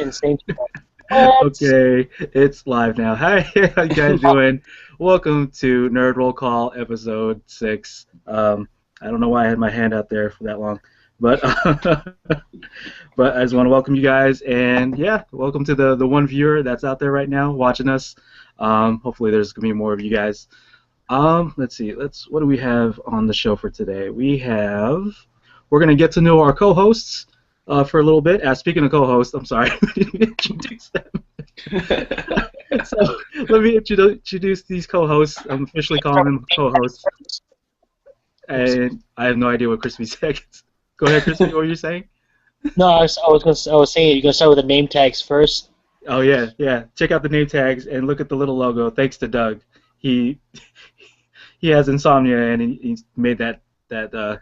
Insane. What? Okay, it's live now. Hi, how you guys doing? Welcome to Nerd Roll Call, episode 6. I don't know why I had my hand out there for that long, but but I just want to welcome you guys, and yeah, welcome to the one viewer that's out there right now watching us. Hopefully, there's gonna be more of you guys. Let's see. What do we have on the show for today? We're gonna get to know our co-hosts for a little bit. Speaking of co-hosts, I'm sorry, I didn't introduce them. So let me introduce these co-hosts. I'm officially calling them co-hosts, and I have no idea what ChrisP said. Go ahead, ChrisP. What were you saying? No, I was saying you're gonna start with the name tags first. Oh yeah. Check out the name tags and look at the little logo. Thanks to Doug. He has insomnia and he made made the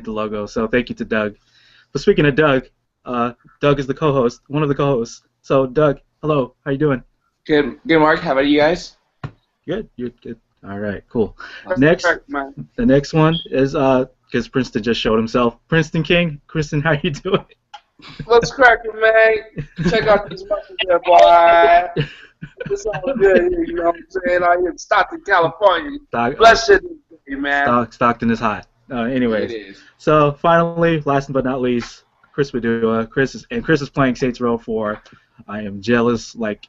logo. So thank you to Doug. But speaking of Doug, Doug is the co-host, one of the co-hosts. So Doug, hello. How you doing? Good, Mark. How about you guys? Good. You're good. All right. Cool. That's The next one is because Princeton just showed himself. Princeton King. Princeton, how you doing? What's cracking, man? Check out these muscles there, boy. It's all good here, you know what I'm saying? Out here in Stockton, California. Blessed day, man. Stockton is hot. Anyways, It is. so finally, last but not least, Chris Padua. Chris is playing Saints Row 4. I am jealous, like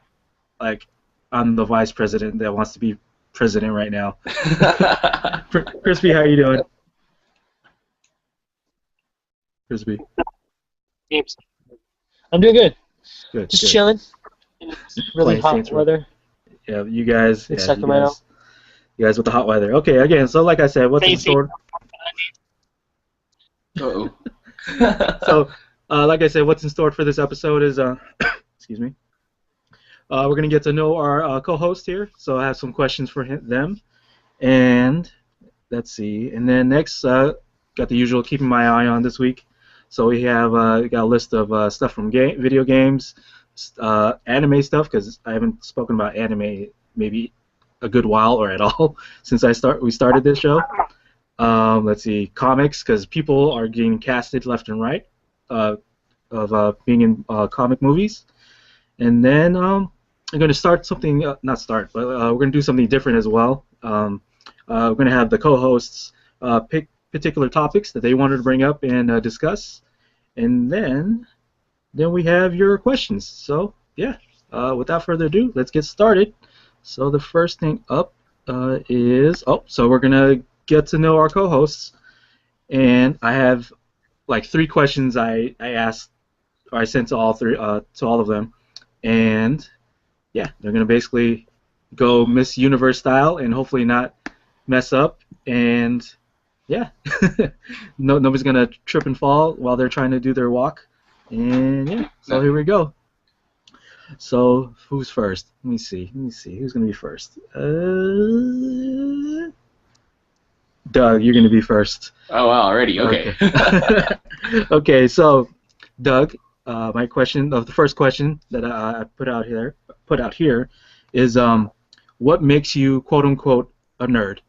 I'm the vice president that wants to be president right now. ChrisP, how you doing? ChrisP. I'm doing good. Good. Just good. chilling. It's really Playing hot Saints Row. weather. Yeah, you guys. In Yeah, Sacramento. you guys with the hot weather. Okay, again, so like I said, what's in Crazy. store? Uh-oh. So, like I said, what's in store for this episode is, excuse me, we're going to get to know our co-host here, so I have some questions for them, and let's see, and then next, got the usual keeping my eye on this week, so we have got a list of stuff from video games, anime stuff, because I haven't spoken about anime maybe a good while or at all since we started this show. Let's see, comics, because people are getting casted left and right of being in comic movies. And then I'm going to start something, not start, but we're going to do something different as well. We're going to have the co-hosts pick particular topics that they wanted to bring up and discuss. And then we have your questions. So, yeah, without further ado, let's get started. So the first thing up so we're going to get to know our co-hosts, and I have like 3 questions I asked, or I sent to all of them, and yeah, they're gonna basically go Miss Universe style and hopefully not mess up, and yeah, nobody's gonna trip and fall while they're trying to do their walk, and yeah, so here we go. So who's first? Let me see who's gonna be first. Doug, you're going to be first. Oh, wow, already? Okay. Okay, so, Doug, my question, the first question that I put out here is, what makes you, quote unquote, a nerd?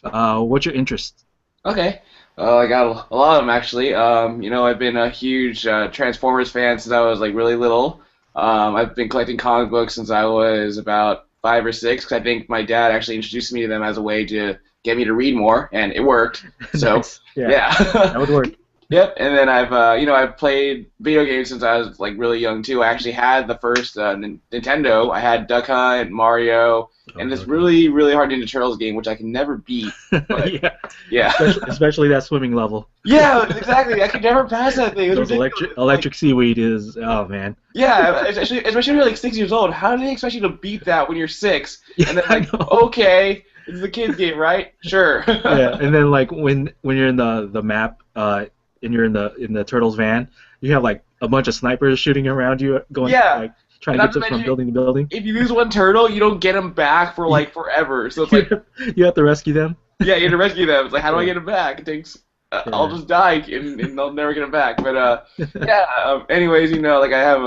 What's your interest? Okay. I got a lot of them, actually. I've been a huge Transformers fan since I was, like, really little. I've been collecting comic books since I was about 5 or 6, because I think my dad actually introduced me to them as a way to get me to read more, and it worked. So, Nice. yeah. That would work. Yep, and then I've played video games since I was like really young too. I actually had the first Nintendo. I had Duck Hunt, Mario, and this really, really hard Ninja Turtles game, which I can never beat. But, yeah. Especially that swimming level. Yeah, exactly. I could never pass that thing. It was Those ridiculous. electric seaweed is, oh man. Yeah, especially when you're like 6 years old. How do they expect you to beat that when you're 6? Yeah, And then I like, know. okay, it's a kid's game, right? Sure. Yeah, and then like when you're in the map, and you're in the Turtles van, you have like a bunch of snipers shooting around you, going like trying to get from building to building. If you lose one turtle, you don't get them back for like forever. So it's like you have to rescue them. Yeah, you have to rescue them. It's like, how do I get them back? It takes. I'll just die and they'll never get them back. But yeah. Anyways, like I have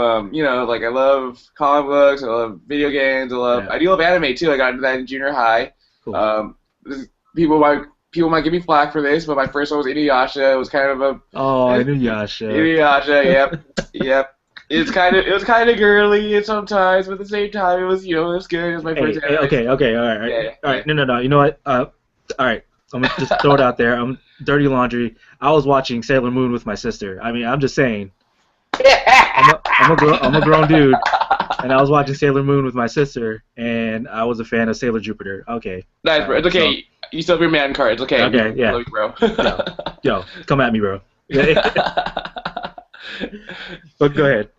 like I love comic books. I love video games. I do love anime too. I got into that in junior high. Cool. People might give me flack for this, but my first one was Inuyasha. It was kind of a Inuyasha. Inuyasha, yep. it was kind of girly sometimes, but at the same time, it was it was good. It was my first. Okay, all right. Yeah. All right. No. You know what? All right. I'm gonna just throw it out there. I'm dirty laundry. I was watching Sailor Moon with my sister. I mean, I'm just saying. I'm a grown dude, and I was watching Sailor Moon with my sister, and I was a fan of Sailor Jupiter. Okay. Nice, bro. It's okay. So, you still have your man card. It's okay. Okay, yeah. Love you, bro. Yo, come at me, bro. But go ahead.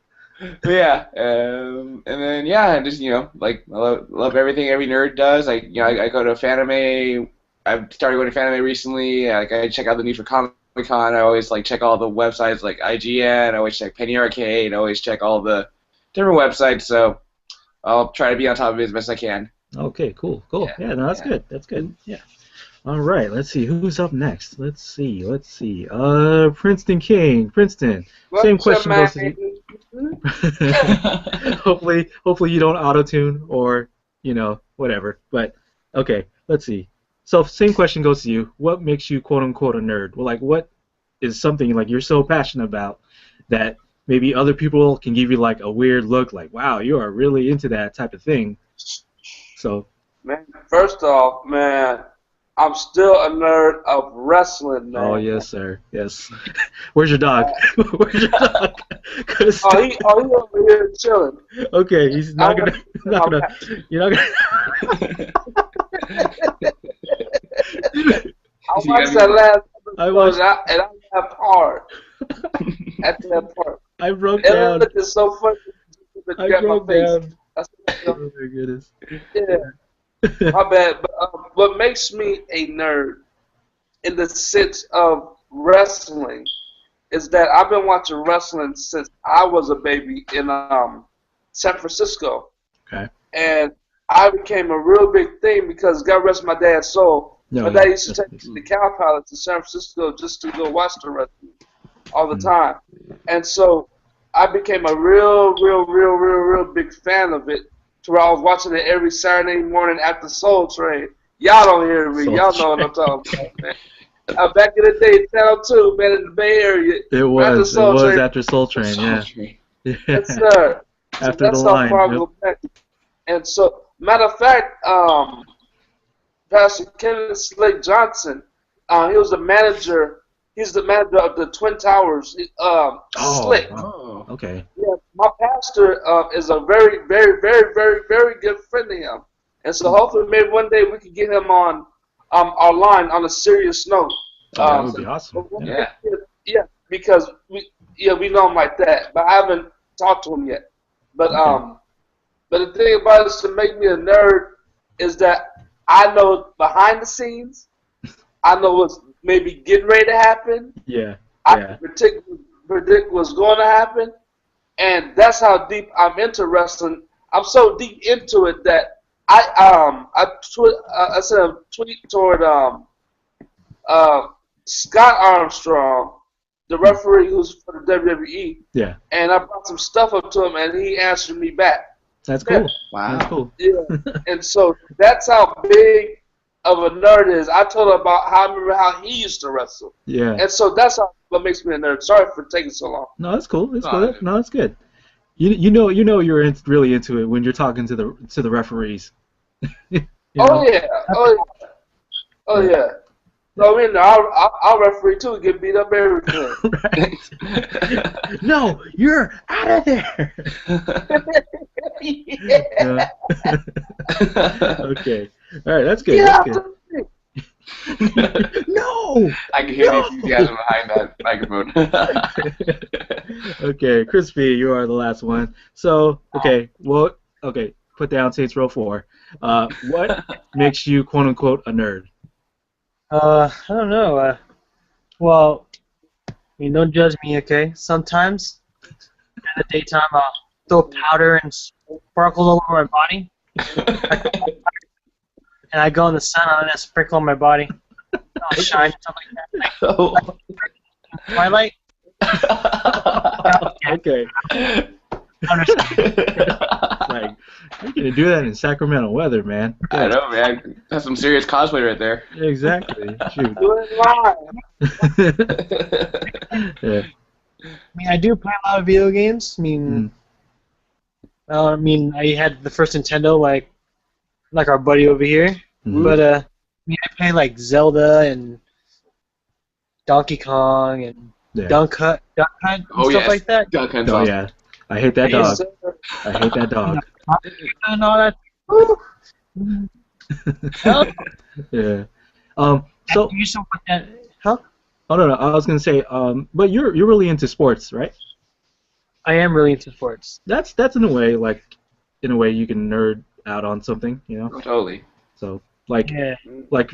But yeah, and then just like I love everything every nerd does. Like I go to Fanime. I've started going to Fanime recently. Like I check out the news for Comic-Con. I always like check all the websites like IGN. I always check Penny Arcade. I always check all the different websites. So I'll try to be on top of it as best I can. Okay, cool. Yeah, no, that's good. That's good. Yeah. All right, let's see who's up next. Let's see. Princeton King. Princeton. Same question goes to you. Hopefully you don't auto-tune or whatever. But okay, let's see. So same question goes to you. What makes you quote unquote a nerd? Well, like what is something like you're so passionate about that maybe other people can give you like a weird look, like wow, you are really into that type of thing. So. Man, first off, man, I'm still a nerd of wrestling, man. Oh, yes, sir. Yes. Where's your dog? Where's your dog? He over here chilling. Okay, he's not gonna. You're not gonna. I watched that last episode and I laughed hard at that part. I broke down. It was so funny. I broke down. Oh my goodness. Yeah. My bad. But what makes me a nerd in the sense of wrestling is that I've been watching wrestling since I was a baby in San Francisco. Okay. And I became a real big thing because God rest my dad's soul. My dad used to take me to the Cow Palace in San Francisco just to go watch the wrestling all the time. And so I became a real big fan of it to where I was watching it every Saturday morning after Soul Train. Y'all don't hear me. Y'all know what I'm talking about, man. Back in the day, Channel 2, man, in the Bay Area. It was after Soul Train, yeah. Yes, sir. After that's the line. How far I go back. And so, matter of fact, Pastor Kenneth Slade Johnson, he was the manager. He's the manager of the Twin Towers. Slick. Oh, okay. Yeah, my pastor is a very good friend of him, and so hopefully maybe one day we can get him on our line on a serious note. That would be awesome. Yeah, because we know him like that, but I haven't talked to him yet. But but the thing about it is to make me a nerd is that I know behind the scenes, I know what's maybe getting ready to happen. Yeah. I can predict what's going to happen, and that's how deep I'm into wrestling. I'm so deep into it that I sent a tweet toward Scott Armstrong, the referee who's for the WWE. Yeah. And I brought some stuff up to him, and he answered me back. That's cool. Yeah. Wow. That's cool. Yeah. And so that's how big of a nerd is. I told him about I remember how he used to wrestle. Yeah. And so that's what makes me a nerd. Sorry for taking so long. No, that's cool. It's good. No, it's good. You know you're really into it when you're talking to the referees. Oh yeah. So I mean, our referee too get beat up everything. Right. No, you're out of there. Yeah. Okay. All right, that's good. Yeah. That's good. No. I can hear the enthusiasm behind that microphone. Okay, ChrisP, you are the last one. So, okay, put down Saints Row 4. What makes you quote unquote a nerd? I don't know. Well, I mean, don't judge me, okay? Sometimes in the daytime, I'll throw powder and sparkles all over my body, and I go in the sun and I sprinkle on my body. I'll shine and stuff like that. Twilight. Okay. Like, you're gonna do that in Sacramento weather, man. I know, man. That's some serious cosplay right there. Exactly. Shoot. Do it live. Yeah. mean, I do play a lot of video games. Mm. I mean, I had the first Nintendo, like our buddy over here. Mhm. But I mean, I play like Zelda and Donkey Kong and Yeah. Duck Hunt and Oh stuff yes, like that. Duck Hunt's Oh awesome. yeah. I hate that Yes. dog. I hate that dog. And all that. Woo! Hell, Yeah. So you used to watch that, huh? oh no, I was gonna say, but you're really into sports, right? I am really into sports. That's in a way you can nerd out on something, you know. Totally. So like Yeah.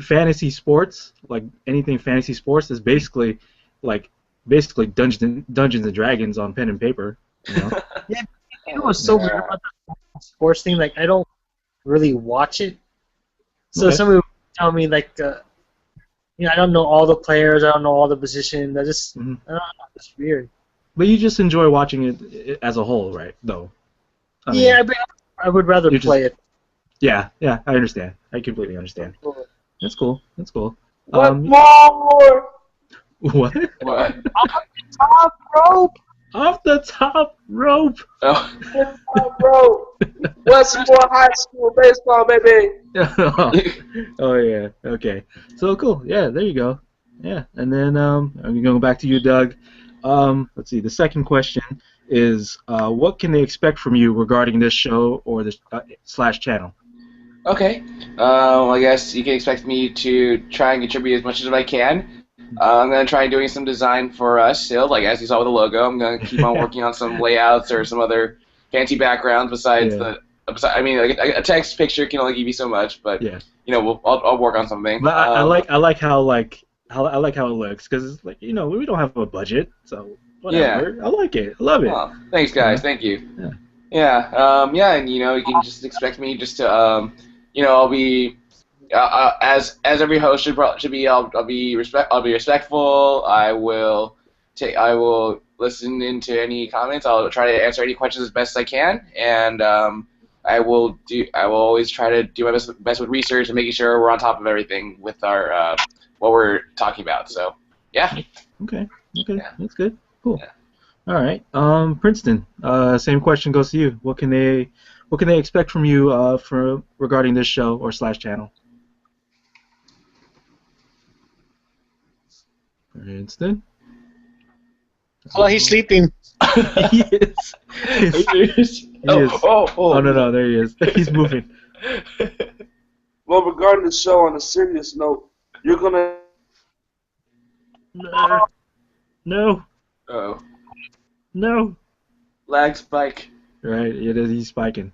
fantasy sports, like anything fantasy sports is basically Dungeons and Dragons on pen and paper, you know. You know what's so weird about the sports thing? Like, I don't really watch it. So Okay. somebody would tell me, like, I don't know all the players, I don't know all the positions. I don't know, it's weird. But you just enjoy watching it as a whole, right? Though. I mean, Yeah, but I would rather You're play it. Yeah, I understand. I completely understand. That's cool. What more? What? What? Top rope! Off the top rope. Oh. Bro, Westmore High School baseball, baby. Oh yeah. Okay. So cool. Yeah. There you go. Yeah. And then I'm gonna go back to you, Doug. Let's see. The second question is, what can they expect from you regarding this show or the / channel? Okay. I guess you can expect me to try and contribute as much as I can. I'm gonna try doing some design for us still, like as you saw with the logo. I'm gonna keep on working on some layouts or some other fancy backgrounds besides I mean, like a text picture can only give you so much, but Yeah. I'll work on something. But I like how it looks, because it's like, we don't have a budget, so whatever. I like it. I love it. Oh, thanks, guys. Yeah. Thank you. Yeah. And you can just expect me just to I'll be as every host should be. I'll be respectful. I will listen into any comments. I'll try to answer any questions as best I can, and I will always try to do my best with research and making sure we're on top of everything with our what we're talking about. So yeah. Okay. Yeah. That's good. Cool. Yeah. All right. Princeton. Same question goes to you. What can they expect from you regarding this show or / channel? Princeton. Oh, he's sleeping. He is. He is. Oh no, there he is. He's moving. Well, regarding the show, on a serious note, you're gonna. No. Oh. No. Lag spike. Right. It is. He's spiking.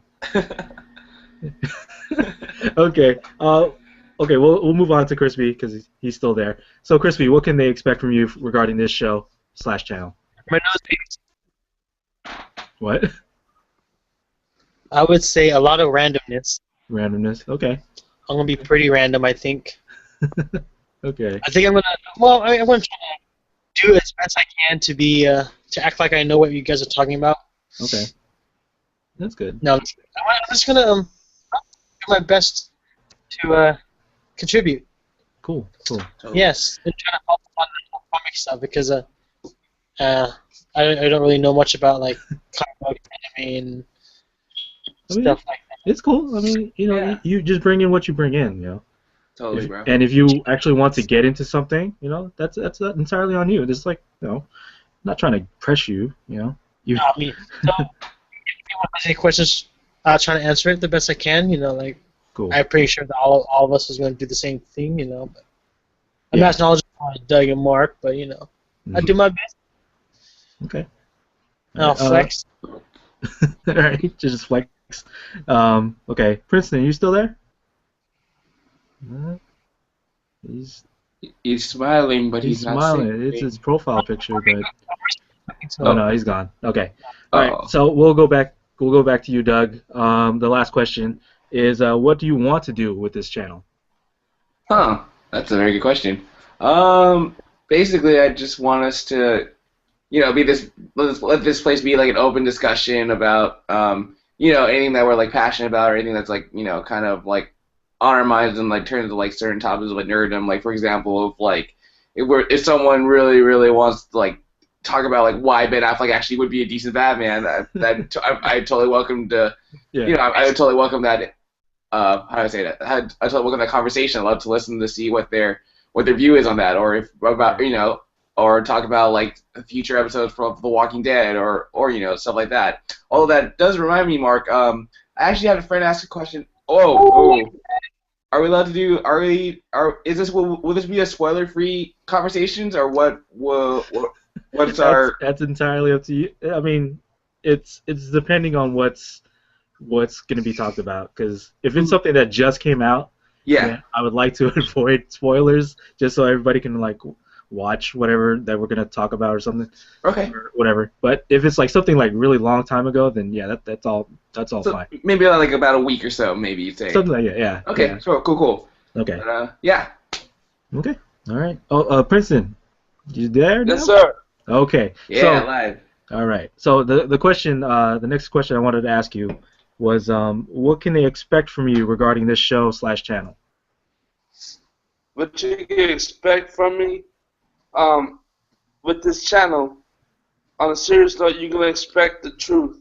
Okay. Okay. We'll move on to ChrisP because he's still there. So ChrisP, what can they expect from you regarding this show / channel? My nose bleeds. What? I would say a lot of randomness. Randomness. Okay. I'm gonna be pretty random, I think. Okay. I think I'm gonna. Well, I'm gonna try to do as best I can to be to act like I know what you guys are talking about. Okay. That's good. No, I'm just gonna do my best to contribute. Cool. Yes, and try to help on the comic stuff because I don't really know much about like comic book anime and stuff like that. It's cool. I mean, you just bring in what you bring in, Totally, bro. And if you actually want to get into something, that's entirely on you. It's like, I'm not trying to press you, You. I mean, so if you want any questions, I'll try to answer it the best I can. Like Cool. I'm pretty sure that all of us is going to do the same thing. But I'm not as knowledgeable as Doug and Mark, but I do my best. Okay. I'll flex. All right, just flex. Okay, Princeton, you still there? He's smiling, but he's not smiling. saying It's his profile picture, but So, oh no, he's gone. Okay. All right. So we'll go back to you, Doug. The last question is, what do you want to do with this channel? Huh. That's a very good question. Basically, I just want us to, be this. Let this place be like an open discussion about, anything that we're like passionate about, or anything that's like, kind of like on our minds and like turn into like certain topics of like nerddom. Like for example, if someone really, really wants to like talk about like why Ben Affleck actually would be a decent Batman, I totally welcome to. Yeah. You know, I would totally welcome that. How do I say that? I totally welcome that conversation. I love to listen to see what their view is on that, or if about or talk about like future episodes from The Walking Dead, or stuff like that. Although that does remind me, Mark. I actually had a friend ask a question. Oh. Are we allowed to do? Is this? Will this be a spoiler-free conversations, or what's our? That's entirely up to you. I mean, it's depending on what's going to be talked about. Because if it's something that just came out, then I would like to avoid spoilers, just so everybody can like watch whatever that we're going to talk about or something. Okay. Or whatever. But if it's like something like really long time ago, then yeah, that's all so fine. Maybe like about a week or so, maybe you'd say. Something like that, yeah. Okay. Yeah. Sure. Cool. Okay. But, yeah. Okay. All right. Oh, Princeton, you there now? Yes, sir. Okay. Yeah, so, live. All right. So the question, the next question I wanted to ask you was, what can they expect from you regarding this show/channel? What you can expect from me, with this channel, on a serious note, you're gonna expect the truth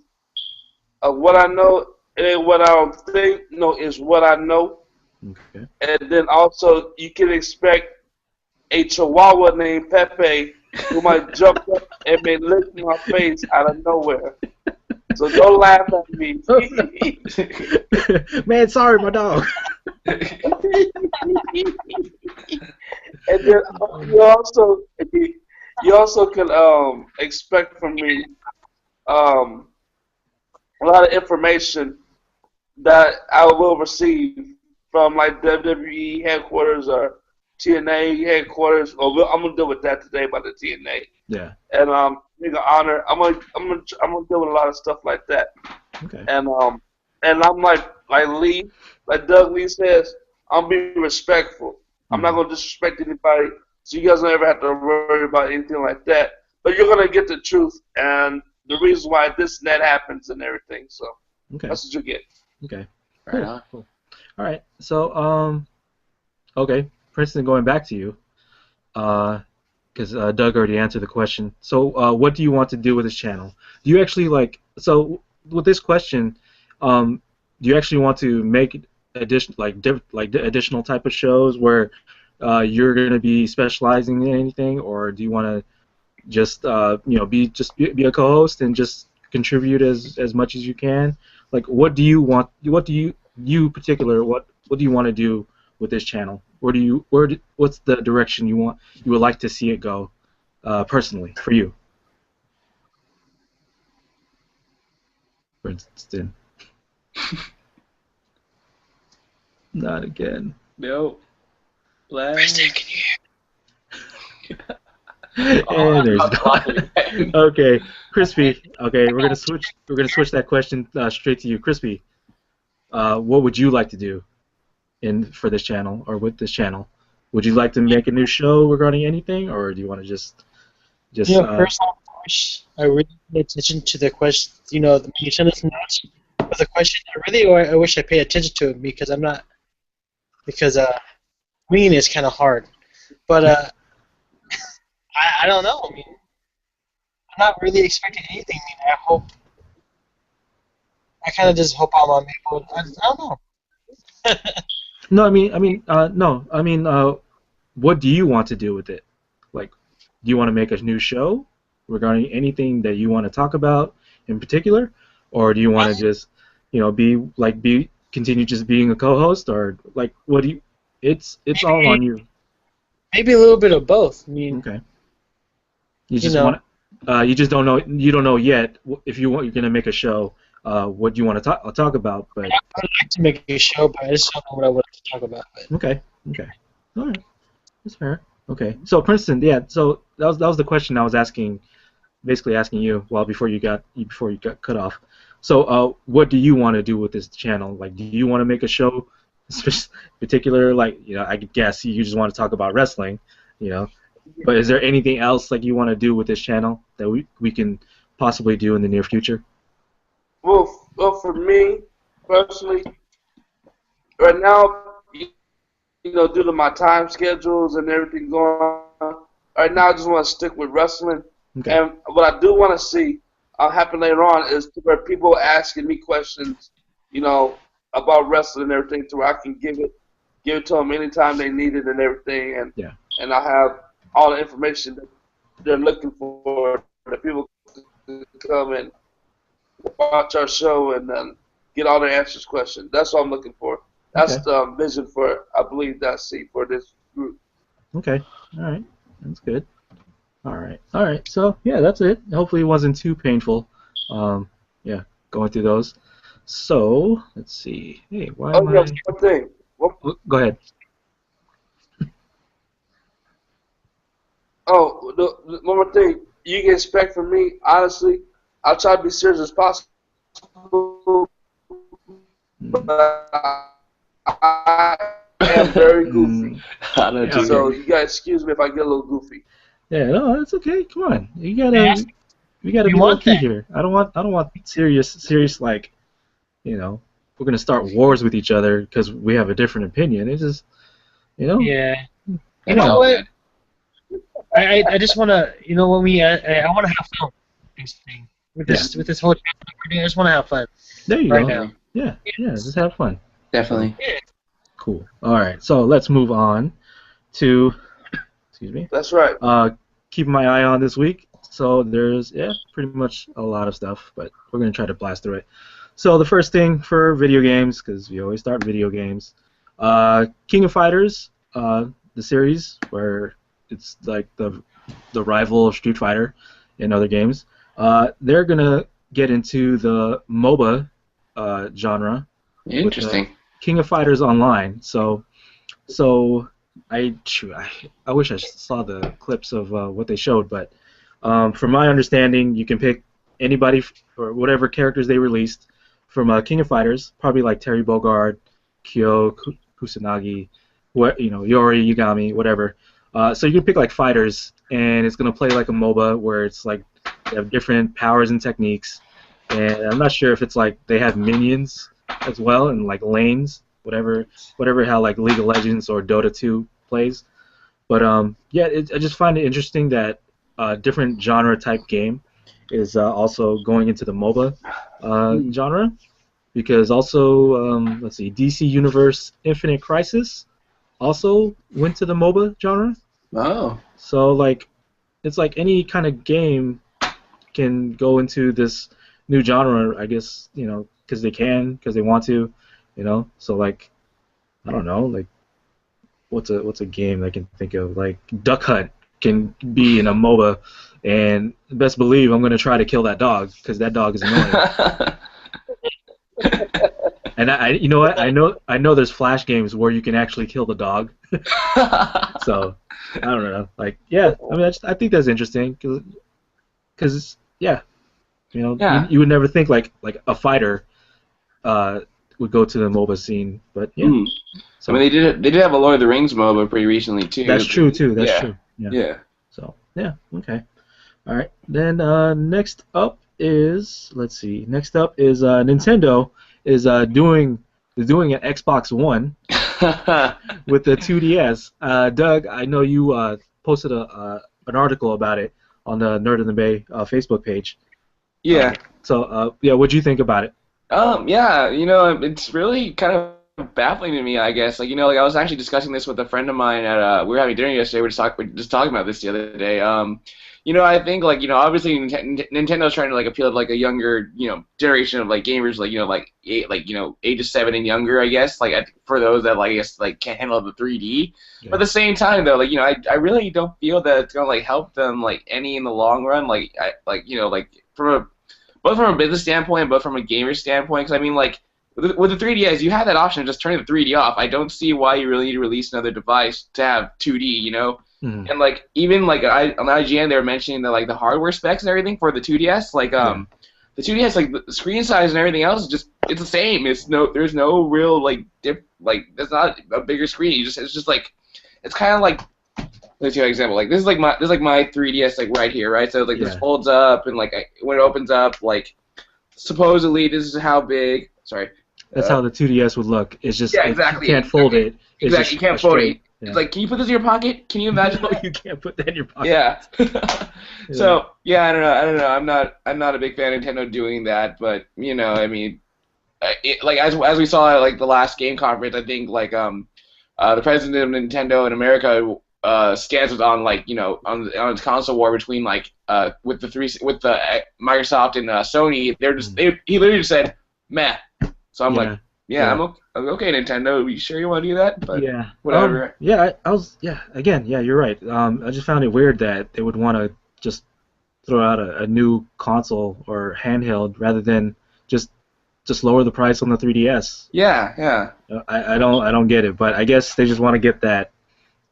of what I know and what I don't think. No, is what I know. Okay. And then also you can expect a Chihuahua named Pepe who might jump up and may lick my face out of nowhere. So don't laugh at me. Man, sorry, my dog. And then you also can expect from me a lot of information that I will receive from like WWE headquarters or TNA headquarters. I'm gonna deal with that today by the TNA. Yeah. And being an honor, I'm gonna deal with a lot of stuff like that. Okay. And I'm like Lee, like Doug Lee says, I'm being respectful. I'm not gonna disrespect anybody, so you guys don't ever have to worry about anything like that. But you're gonna get the truth and the reason why this and that happens and everything. So that's what you get. Okay. Right on. Cool. All right. So okay, Princeton, going back to you, because Doug already answered the question. So what do you want to do with this channel? Do you actually with this question, do you actually want to make additional type of shows where you're going to be specializing in anything, or do you want to just be a co-host and just contribute as much as you can? Like, what do you want? What do you want to do with this channel? What's the direction you would like to see it go, personally for you? Princeton. Not again. No. Princeton, can you hear? And there's okay, ChrisP. Okay, we're gonna switch that question straight to you, ChrisP. What would you like to do for this channel or with this channel? Would you like to make a new show regarding anything, or do you want to just? Personally, I really pay attention to the question. When you send us notes with a question, I wish I paid attention to it because reading is kind of hard. But I don't know. I mean, I'm not really expecting anything. I mean, I kind of just hope I'm on able. I don't know. No, I mean, what do you want to do with it? Like, do you want to make a new show regarding anything that you want to talk about in particular, or do you want to just, continue just being a co-host, or like, what do you? It's all on you. Maybe a little bit of both. I mean, okay. You just want. You just don't know. You don't know yet if you're gonna make a show. What do you want to talk about? But I would like to make a show, but I just don't know what I want to talk about. But. Okay. All right. That's fair. Okay. So Princeton, yeah. So that was the question I was basically asking you. Well, before you got cut off. So what do you want to do with this channel? Like, do you want to make a show, particular? Like, I guess you just want to talk about wrestling, But is there anything else like you want to do with this channel that we can possibly do in the near future? Well, for me personally, right now, due to my time schedules and everything going on, right now I just want to stick with wrestling. Okay. And what I do want to see happen later on is to where people asking me questions, about wrestling and everything, to where I can give it to them anytime they need it and everything, and I have all the information that they're looking for, that people can come and watch our show and get all their answers questions. That's what I'm looking for. That's the vision for, I believe, that I see for this group. Okay. All right. That's good. All right. So yeah, that's it. Hopefully it wasn't too painful. Yeah, going through those. So let's see. Hey, why am I? One thing. Go ahead. One more thing. You can expect from me, honestly, I'll try to be serious as possible, but I am very goofy. So you guys excuse me if I get a little goofy. Yeah, no, that's okay. Come on, you gotta be low key here. I don't want serious like, we're gonna start wars with each other because we have a different opinion. It's just, Yeah. You know what? I just wanna, when I wanna have fun with this whole thing. I just wanna have fun. There you go. Now. Yeah, just have fun. Definitely. Yeah. Cool. All right, so let's move on to. Excuse me. That's right. Keeping my eye on this week. So there's pretty much a lot of stuff, but we're gonna try to blast through it. So the first thing for video games, because we always start video games, King of Fighters, the series where it's like the rival of Street Fighter in other games. They're gonna get into the MOBA genre. Interesting. King of Fighters Online. So I wish I saw the clips of what they showed, but from my understanding, you can pick anybody or whatever characters they released from King of Fighters, probably like Terry Bogard, Kyo, Kusanagi, Yori, Yagami, whatever. So you can pick like fighters, and it's gonna play like a MOBA where it's like they have different powers and techniques, and I'm not sure if it's like they have minions as well and like lanes. Whatever how like League of Legends or Dota 2 plays, but I just find it interesting that different genre type game is also going into the MOBA genre, because also let's see, DC Universe Infinite Crisis also went to the MOBA genre. Oh. So like it's like any kind of game can go into this new genre, I guess, because they want to. So like, I don't know, like, what's a game I can think of? Like Duck Hunt can be in a MOBA, and best believe I'm gonna try to kill that dog because that dog is annoying. And I know there's Flash games where you can actually kill the dog. So I don't know, like I think that's interesting because you would never think like a fighter would go to the MOBA scene, but So, I mean, they did have a Lord of the Rings MOBA pretty recently too. That's true too. That's true. Yeah. So okay. All right. Then next up is Nintendo is doing an Xbox One with the 2DS. Doug, I know you posted an article about it on the Nerd in the Bay Facebook page. Yeah. What'd you think about it? It's really kind of baffling to me, I guess. Like, I was actually discussing this with a friend of mine at we were having dinner yesterday. We were just talking about this the other day. I think obviously Nintendo's trying to appeal to a younger generation of gamers, ages 7 and younger, I guess. For those that can't handle the 3D. Yeah. But at the same time though, I really don't feel that it's gonna help them any in the long run. Both from a business standpoint, but from a gamer standpoint, because I mean, with the 3DS, you have that option of just turning the 3D off. I don't see why you really need to release another device to have 2D, Mm-hmm. And even on IGN, they were mentioning the hardware specs and everything for the 2DS. The 2DS, the screen size and everything else is it's the same. There's no real there's not a bigger screen. It's kind of like. Let's give you an example. This is my 3DS right here, right? So this folds up, and when it opens up, supposedly this is how big. Sorry. That's how the 2DS would look. It's just exactly. You can't fold it. Exactly. You can't fold it. It's like, can you put this in your pocket? Can you imagine? No, you can't put that in your pocket. Yeah. So yeah, I don't know. I'm not a big fan of Nintendo doing that, but you know, I mean, like as we saw at like the last game conference, I think like the president of Nintendo in America stance was on like, you know, on its console war between like with the Microsoft and Sony. He literally just said meh. So I'm like, yeah, I'm okay, Nintendo. You sure you want to do that? But yeah, whatever. Again, you're right. I just found it weird that they would want to just throw out a new console or handheld rather than just lower the price on the 3DS. Yeah. I don't get it, but I guess they just want to get that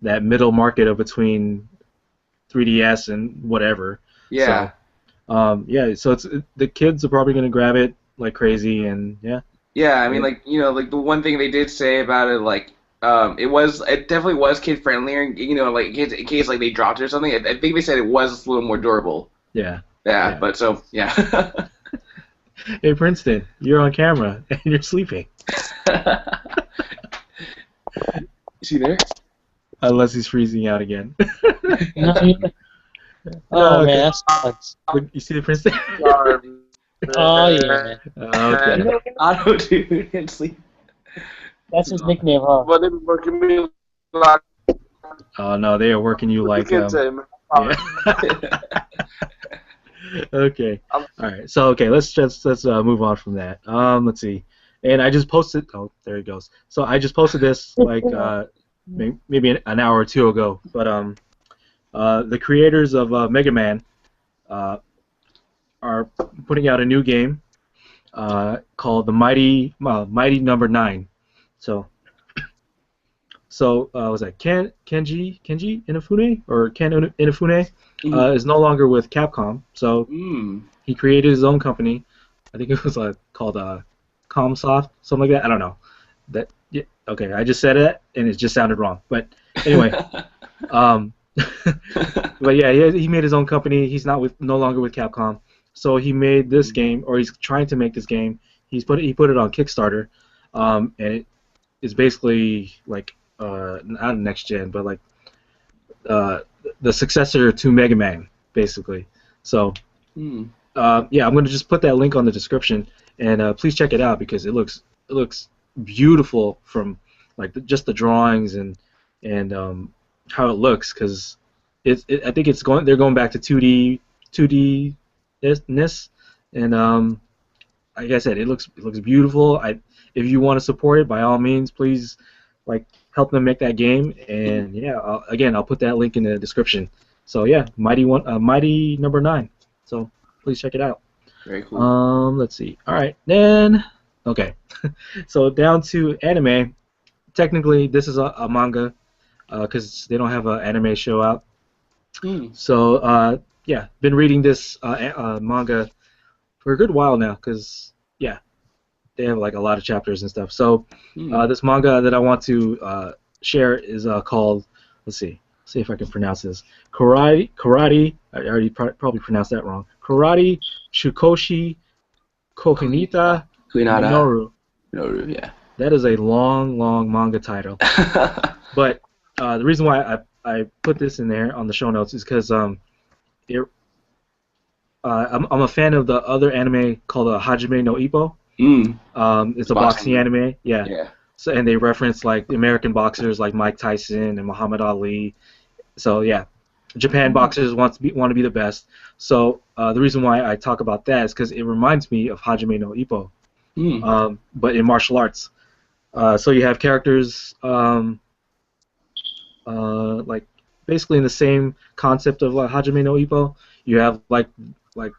middle market of between 3DS and whatever. Yeah. So, so it's the kids are probably gonna grab it like crazy, and yeah. Yeah, I mean, like, you know, like the one thing they did say about it, like, it definitely was kid friendlier, you know, like in case like they dropped it or something. I think they said it was a little more durable. Yeah. But so yeah. Hey Princeton, you're on camera and you're sleeping. Is he there? Unless he's freezing out again. Oh man, that sucks. You see the Princeton? Oh yeah. Okay. Auto dude and sleep. That's his nickname, huh? But they be working me like. Oh no, they are working you like. Yeah. Okay. All right. So let's move on from that. Let's see. And I just posted. Oh, there he goes. So I just posted this like maybe an hour or two ago. But the creators of Mega Man are putting out a new game called the Mighty Number 9. So was that Kenji Inafune or Ken Inafune is no longer with Capcom. So he created his own company. I think it was called Comsoft, something like that. I don't know. Okay, I just said it and it just sounded wrong. But anyway, but yeah, he made his own company. He's no longer with Capcom. So he made this game, or he's trying to make this game. He put it on Kickstarter, and it is basically like not next gen, but like the successor to Mega Man, basically. So I'm gonna just put that link on the description, and please check it out because it looks beautiful from like just the drawings and how it looks, because I think they're going back to 2D-ness, and like I said, it looks beautiful. If you want to support it, by all means, please help them make that game. And yeah, I'll put that link in the description. So yeah, Mighty Number 9. So please check it out. Very cool. Let's see. All right, then. Okay, so down to anime. Technically, this is a manga because they don't have an anime show out. So yeah, been reading this manga for a good while now because yeah, they have like a lot of chapters and stuff. So this manga that I want to share is called, let's see if I can pronounce this. Karate. I already probably pronounced that wrong. Karate Shoukoushi Kohinata Minoru. Minoru, yeah. That is a long manga title. But the reason why I put this in there on the show notes is because I'm a fan of the other anime called Hajime no Ippo. It's a boxing anime. Yeah. So, and they reference like the American boxers like Mike Tyson and Muhammad Ali. So yeah, Japan boxers want to be the best. So the reason why I talk about that is because it reminds me of Hajime no Ippo, but in martial arts. So you have characters like basically in the same concept of Hajime no Ippo. You have like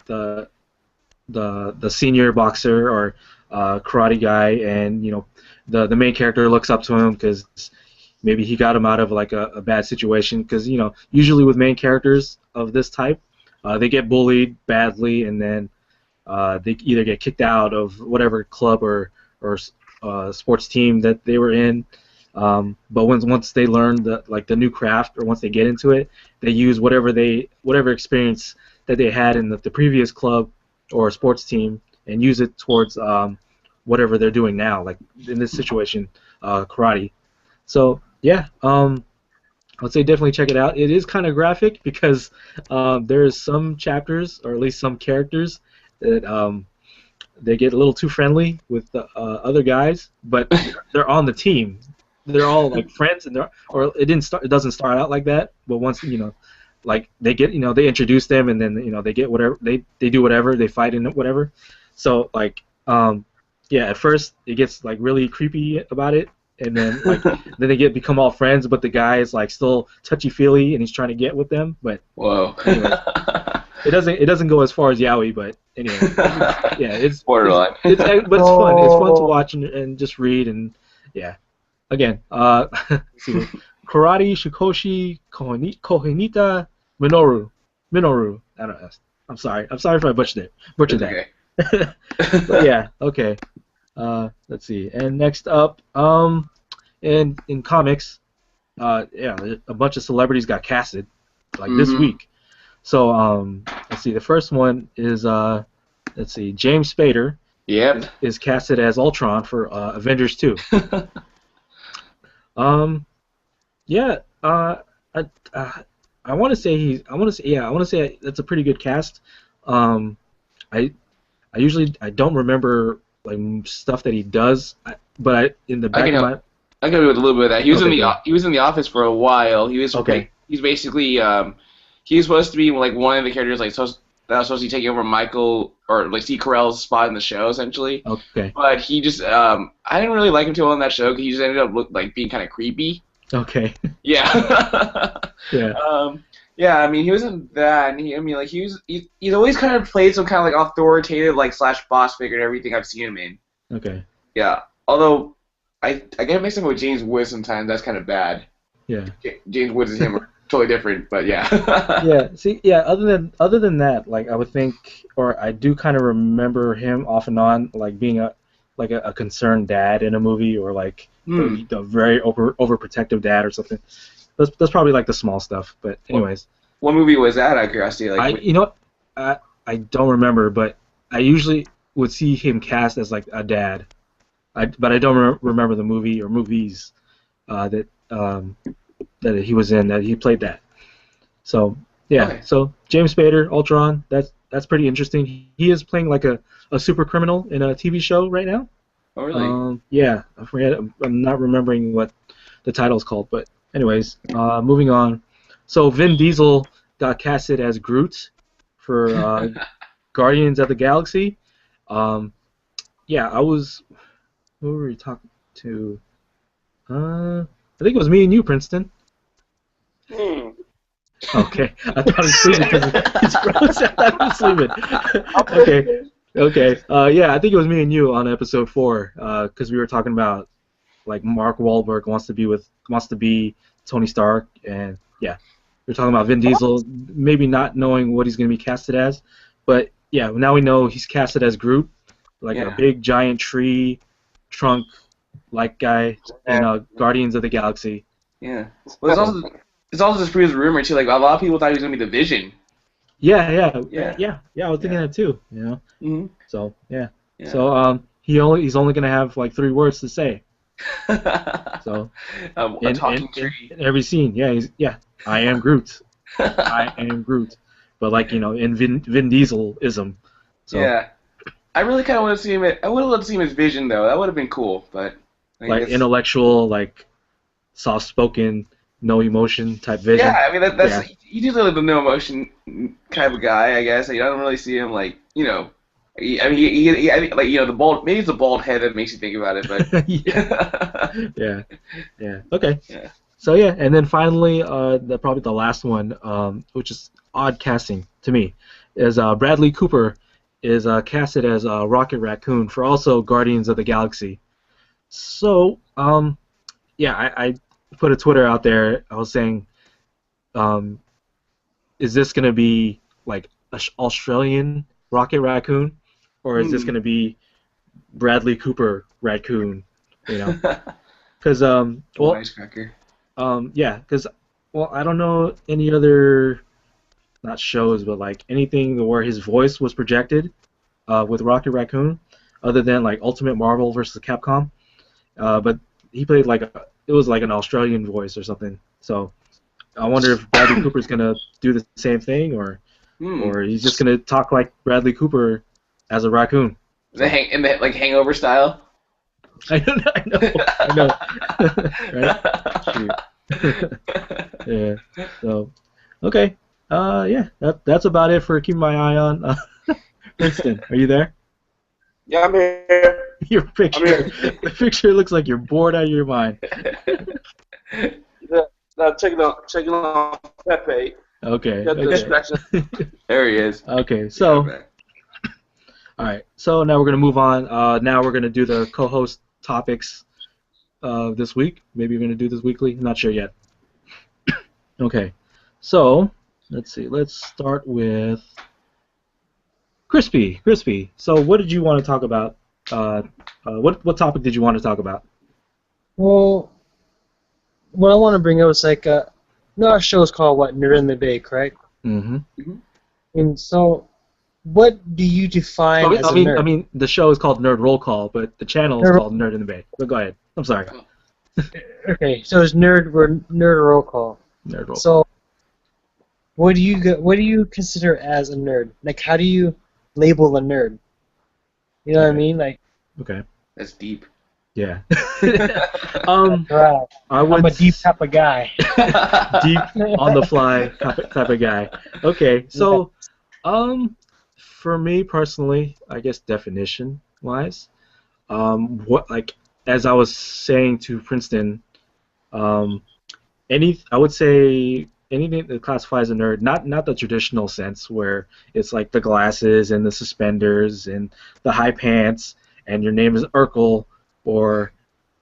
the senior boxer or karate guy, and you know the main character looks up to him because maybe he got him out of like a bad situation. Because you know usually with main characters of this type, they get bullied badly, and then they either get kicked out of whatever club or sports team that they were in. But once they learn the new craft, or once they get into it, they use whatever experience that they had in the previous club or sports team and use it towards whatever they're doing now. Like in this situation, karate. So yeah, I would say definitely check it out. It is kind of graphic because there's some chapters, or at least some characters, that they get a little too friendly with the other guys, but they're on the team. They're all like friends, and or it didn't start. It doesn't start out like that, but once like they get, they introduce them, and then they get whatever they do, whatever they fight in whatever. So like yeah, at first it gets like really creepy about it, and then like then they become all friends, but the guy is like still touchy feely, and he's trying to get with them. But whoa, anyway, it doesn't go as far as yaoi, but anyway, yeah, it's borderline. but it's fun. It's fun to watch and just read, and yeah. Again, let's see, Karate, Shoukoushi, Kohinata, Minoru. I don't know. I'm sorry if I butchered that. Okay. But yeah, okay. Let's see. And next up, in comics, yeah, a bunch of celebrities got casted like this week. So let's see. The first one is let's see, James Spader. Yep. Is casted as Ultron for Avengers 2. Yeah. I want to say that's a pretty good cast. I usually don't remember like stuff that he does, but in the back of my I can go with a little bit of that. He was in the Office for a while. He was he's basically he's supposed to be like one of the characters like that was supposed to be taking over Michael or like Steve Carell's spot in the show essentially. Okay. But he just I didn't really like him too well on that show because he just ended up being kind of creepy. Okay. Yeah. Yeah. Yeah, I mean, he wasn't that. And he's always kind of played some kind of like authoritative / boss figure in everything I've seen him in. Okay. Yeah. Although I get mixed up with James Woods sometimes. That's kind of bad. Yeah. James Woods and him are totally different, but yeah. Yeah. See, yeah. Other than that, like I would think, or I do kind of remember him off and on, like being a concerned dad in a movie, or like a very overprotective dad or something. That's probably like the small stuff, but anyways. What movie was that? Out of curiosity, I don't remember, but I usually would see him cast as like a dad, but I don't remember the movie or movies that he was in that he played that. So yeah, okay. So James Spader, Ultron, that's pretty interesting. He is playing like a super criminal in a TV show right now. Oh really? Yeah, I forget. I'm not remembering what the title's called, but. Anyways, moving on. So Vin Diesel got casted as Groot for Guardians of the Galaxy. Yeah, who were we talking to? I think it was me and you, Princeton. Okay, I thought he was sleeping because he's gross. I thought he was sleeping. Okay. Yeah, I think it was me and you on episode 4 because we were talking about like Mark Wahlberg wants to be Tony Stark, and yeah, we're talking about Vin Diesel maybe not knowing what he's going to be casted as, but yeah, now we know he's casted as Groot, like a big giant tree trunk like guy in Guardians of the Galaxy. Yeah, well, it's also this previous rumor too. Like a lot of people thought he was going to be the Vision. Yeah. I was thinking that too. Mm-hmm. So yeah. So he's only going to have like 3 words to say. So a talking tree. In every scene, I am Groot. I am Groot. But like in Vin Diesel-ism. So, yeah, I really kind of want to see him. I would have loved to see him as Vision though. That would have been cool. But like intellectual, like soft-spoken, no emotion type Vision. Yeah, I mean that's he's usually like the no emotion kind of guy. I guess I don't really see him like I mean, the bald. Maybe it's the bald head that makes you think about it, but yeah. Okay. Yeah. So yeah, and then finally, probably the last one, which is odd casting to me, is Bradley Cooper is casted as Rocket Raccoon for also Guardians of the Galaxy. So yeah, I put a Twitter out there. I was saying, is this gonna be like Australian Rocket Raccoon? Or is this going to be Bradley Cooper Raccoon? Because wisecracker. Because I don't know any other, not shows, but like anything where his voice was projected with Rocket Raccoon, other than like Ultimate Marvel vs. Capcom. But he played it was like an Australian voice or something. So I wonder if Bradley Cooper's gonna do the same thing, or he's just gonna talk like Bradley Cooper as a raccoon. So. In the like Hangover style. I know. Right? Yeah. So, okay. Yeah. That's about it for keeping my eye on. Princeton, are you there? Yeah, I'm here. Your picture. The picture looks like you're bored out of your mind. Checking on Pepe. Okay. Got the distraction. There he is. Okay. So. All right. So now we're gonna move on. Now we're gonna do the co-host topics this week. Maybe we're gonna do this weekly. Not sure yet. Okay. So let's see. Let's start with ChrisP. ChrisP. So what did you want to talk about? What topic did you want to talk about? Well, what I want to bring up is like, our show is called what? Nerd in the Bay, correct? Mm-hmm. And so, what do you define as a nerd? I mean, the show is called Nerd Roll Call, but the channel is called Nerd in the Bay. But go ahead. I'm sorry. Okay, so it's Nerd Roll Call. Nerd Roll Call. So, what do you consider as a nerd? Like, how do you label a nerd? You know what I mean? Like. Okay. That's deep. Yeah. Right. I'm a deep type of guy. Deep on the fly type of guy. Okay, so for me personally, I guess definition wise, what like as I was saying to Princeton, I would say anything that classifies a nerd, not the traditional sense where it's like the glasses and the suspenders and the high pants and your name is Urkel or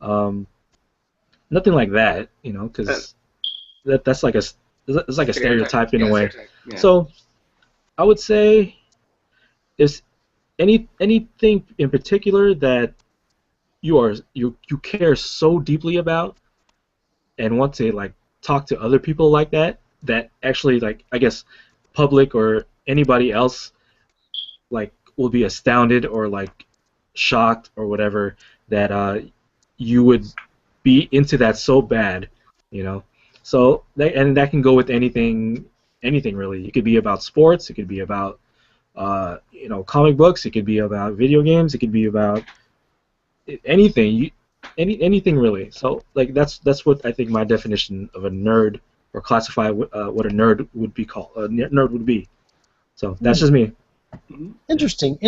nothing like that, you know, because that's like a stereotype in a way. Yeah. So I would say is anything in particular that you care so deeply about and want to like talk to other people like that actually like I guess public or anybody else like will be astounded or like shocked or whatever that you would be into that so bad, you know. So that can go with anything really. It could be about sports. It could be about comic books. It could be about video games. It could be about anything. Anything really. So like that's what I think my definition of a nerd or classify what a nerd would be called. A nerd would be. So that's just me. Interesting.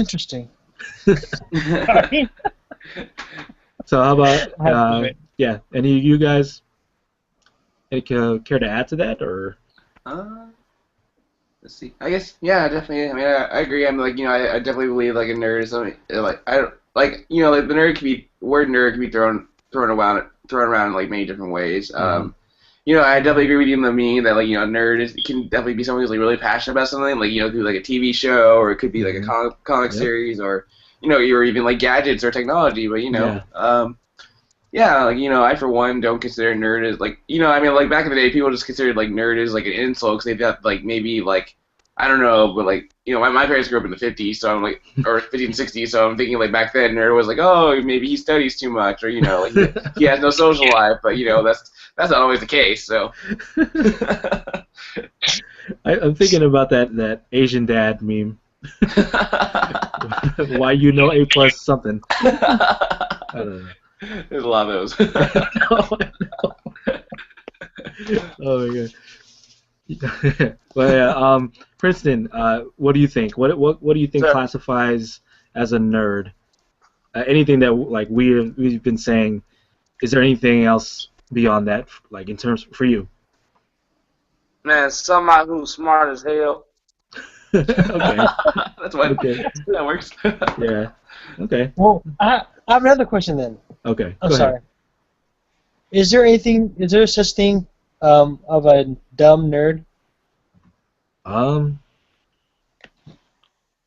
So how about yeah? Any of you guys care to add to that or? Let's see. I guess definitely. I mean, I agree. I'm like I definitely believe like a nerd is something like I don't like like the word nerd can be thrown around in like many different ways. I definitely agree with you in the meaning that like nerd can definitely be someone who's like really passionate about something like through like a TV show or it could be like a comic series or or even like gadgets or technology. But I for one don't consider nerd as like I mean like back in the day people just considered like nerd as like an insult because they thought like maybe like I don't know, but like my parents grew up in the 50s, so I'm like or 50s and 60s, so I'm thinking like back then nerd was like maybe he studies too much or like he has no social life, but that's not always the case. So I'm thinking about that Asian dad meme. Why A+ something? I don't know. There's a lot of those. Oh my god. But yeah, Princeton, what do you think? What do you think classifies as a nerd? Anything that like we've been saying. Is there anything else beyond that, like in terms for you? Man, somebody who's smart as hell. Okay. That's what. Okay. That works. Yeah. Okay. Well, I have another question then. Okay. I'm go sorry. ahead. Is there such thing of a dumb nerd?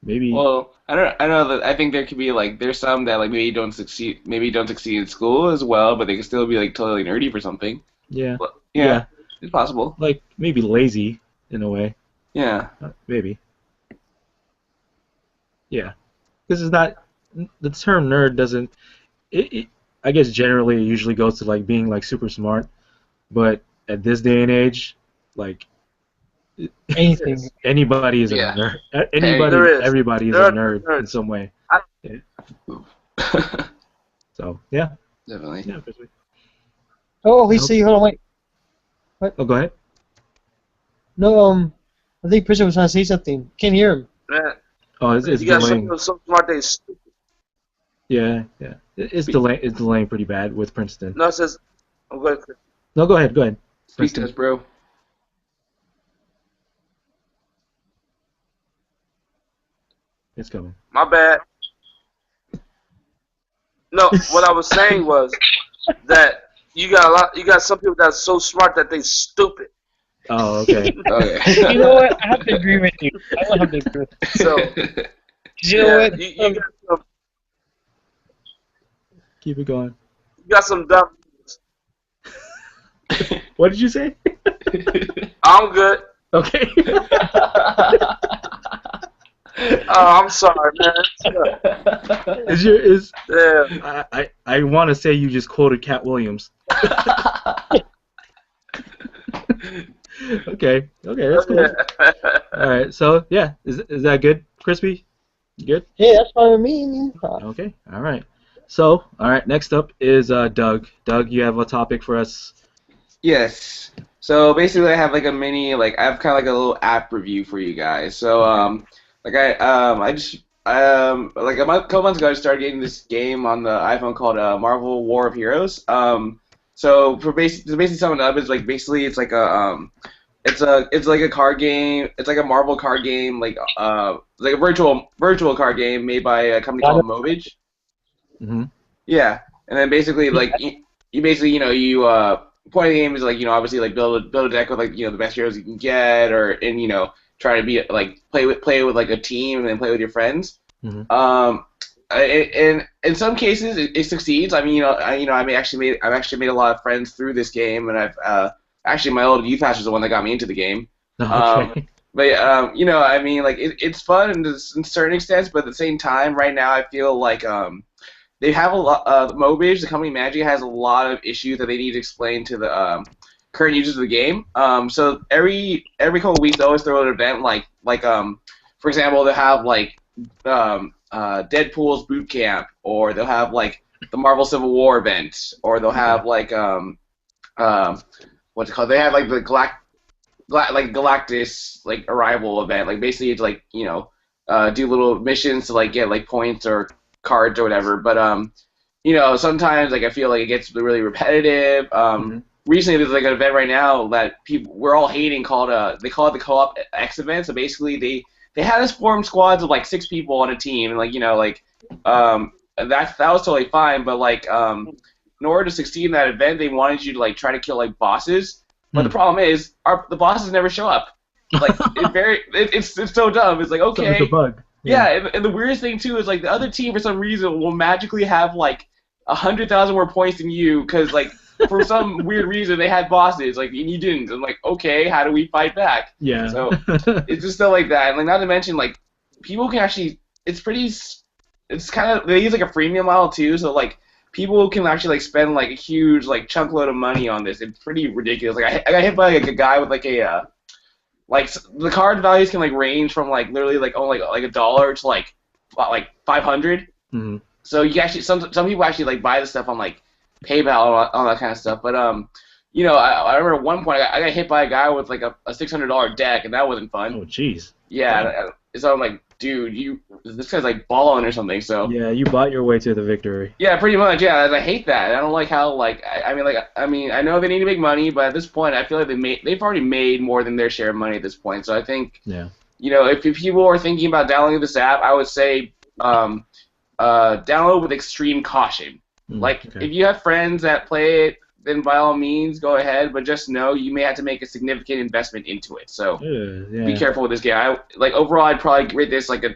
Maybe. Well, I know that I think there could be like there's some that like maybe don't succeed in school as well, but they can still be like totally nerdy for something. Yeah. But, yeah. It's possible. Like maybe lazy in a way. Yeah. Maybe. Yeah. This is not the term nerd doesn't. I guess generally it usually goes to like being like super smart, but at this day and age, like Anything. anybody is a Yeah. nerd. There is. Everybody is There a are nerd in nerds. some way. I- Yeah. So yeah. Definitely. Yeah. ChrisP. Oh, we see. Hold on, wait. Oh, go ahead. No, I think Christian was trying to say something. Can't hear him. Man, Oh, it's you got delaying. some smart days stupid. Yeah. It's delaying pretty bad with Princeton. No, it says, I'm going to. No, go ahead. Speak to us, bro. It's coming. My bad. No, what I was saying was that you got some people that's so smart that they stupid. Oh, okay. Okay. You know what? I have to agree with you. I will have to agree with you. So, 'Cause you know what? Keep it going. you got some dumb. What did you say? I'm good. Okay. Oh, I'm sorry, man. Yeah. I want to say you just quoted Cat Williams. Okay, that's cool. All right, so yeah, is that good, ChrisP? Good. Yeah, that's fine with me. Okay, all right. So, all right, next up is Doug. Doug, you have a topic for us? Yes. So basically, I have like a mini, like I have kind of like a little app review for you guys. So like I just like couple months ago, I started getting this game on the iPhone called Marvel War of Heroes. So to basically sum it up, is like basically it's like it's like a card game. It's like a Marvel card game, like a virtual card game made by a company called Movage. Mm-hmm. Yeah, and then basically like you basically you point of the game is like obviously like build a deck with like the best heroes you can get, or try to be like play with like a team and then play with your friends. Mm-hmm. And in some cases it succeeds. I mean I've actually made a lot of friends through this game, and I've actually my old youth pastor is the one that got me into the game. Okay. But I mean like it's fun in certain extents, but at the same time right now I feel like they have a lot. Movage, the company managing, has a lot of issues that they need to explain to the current users of the game. So every couple of weeks, they always throw an event like for example, they'll have like Deadpool's boot camp, or they'll have like the Marvel Civil War event, or they'll have like what's it called? They have like the Galactus like arrival event. Like basically, it's like do little missions to like get like points or cards or whatever, but sometimes like I feel like it gets really repetitive. Recently there's like an event right now that we're all hating called they call it the co-op X event. So basically they had us form squads of like 6 people on a team, and like that was totally fine, but like in order to succeed in that event they wanted you to like try to kill like bosses, but the problem is the bosses never show up. Like it's so dumb. It's like, okay, it's a bug. Yeah, and the weirdest thing too is like the other team for some reason will magically have like 100,000 more points than you, because like for some weird reason they had bosses like and you didn't. I'm like, okay, how do we fight back? Yeah. So it's just stuff like that, and like not to mention like people can actually it's kind of they use like a freemium model too, so like people can actually like spend like a huge like chunk load of money on this. It's pretty ridiculous. Like I got hit by like a guy with like a like the card values can like range from like literally like only like $1 to like 500. Mm-hmm. So you actually some people actually like buy the stuff on like PayPal and all that kind of stuff. But I remember at one point I got hit by a guy with like a $600 deck, and that wasn't fun. Oh jeez. Yeah. So I'm like, dude, this guy's like balling or something. So yeah, you bought your way to the victory. Yeah, pretty much. Yeah, I hate that. I don't like how like I mean I know they need to make money, but at this point I feel like they've already made more than their share of money at this point. So I think if people are thinking about downloading this app, I would say download with extreme caution. If you have friends that play it, then by all means go ahead, but just know you may have to make a significant investment into it. So be careful with this game. Overall I'd probably rate this like if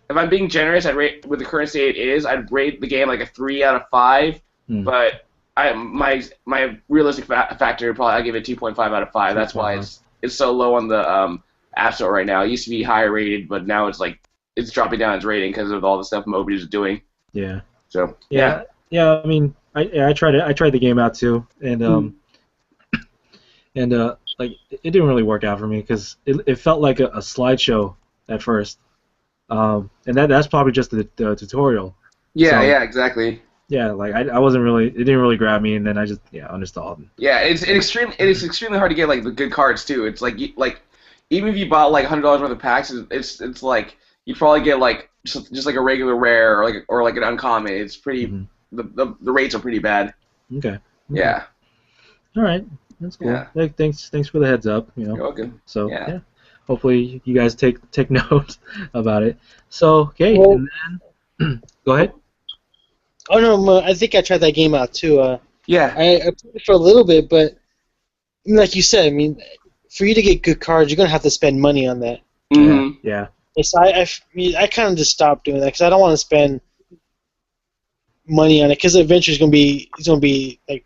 I'm being generous, I'd rate with the current state it is, I'd rate the game like a 3 out of 5. But my realistic factor probably I'd give it 2.5 out of 5. That's why it's so low on the App Store right now. It used to be higher rated, but now it's like it's dropping down its rating because of all the stuff Movage is doing. Yeah. So yeah. I mean, I tried the game out too, and like it didn't really work out for me because it felt like a slideshow at first, and that's probably just the tutorial. Yeah, So, yeah, exactly. Yeah, like I wasn't really, it didn't really grab me, and then I just uninstalled. Yeah, it is extremely hard to get like the good cards too. It's like even if you bought like $100 worth of packs, it's like you probably get like just like a regular rare or like an uncommon. It's pretty the rates are pretty bad. Okay. Yeah. All right, that's cool. Yeah. Thanks for the heads up. You're welcome. So yeah, hopefully you guys take note about it. So okay, Well, and then go ahead. Oh no, I think I tried that game out too. Yeah. I played it for a little bit, but I mean, like you said, I mean, for you to get good cards, you're gonna have to spend money on that. Mm-hmm. Yeah. So I kind of just stopped doing that because I don't want to spend money on it because eventually it's gonna be like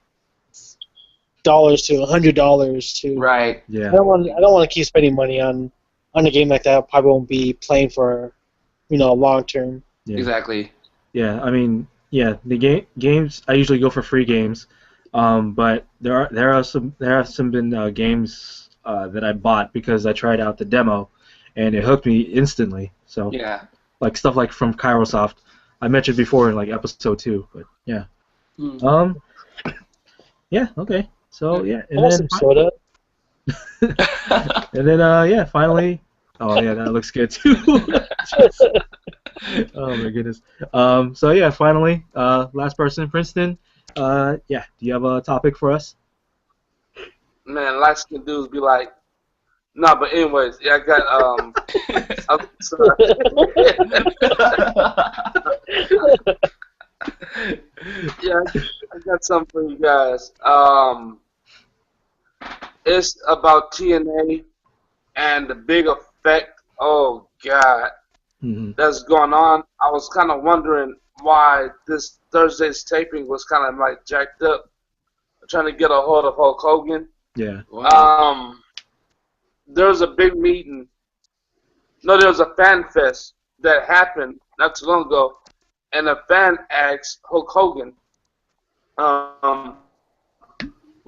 $100 to $100 to. Right. Yeah. I don't want to keep spending money on a game like that. I probably won't be playing for long term. Yeah. Exactly. Yeah, I mean, yeah, the games I usually go for free games, but there have been games that I bought because I tried out the demo, and it hooked me instantly. So Yeah. like stuff like from Kairosoft, I mentioned before in like episode 2, but yeah. Yeah, okay. So yeah, and then soda. and then yeah, finally. Oh yeah, that looks good too. Oh my goodness. So yeah, finally, last person, Princeton. Yeah, do you have a topic for us? Man, light skinned dudes be like, nah, but anyways, yeah, I got I'm sorry. Yeah, I got something for you guys. It's about TNA and the big effect. Oh God, that's going on. I was kind of wondering why this Thursday's taping was kind of like jacked up, trying to get a hold of Hulk Hogan. Yeah. Wow. There was a big meeting. No, there was a fan fest that happened not too long ago, and a fan asked Hulk Hogan, "What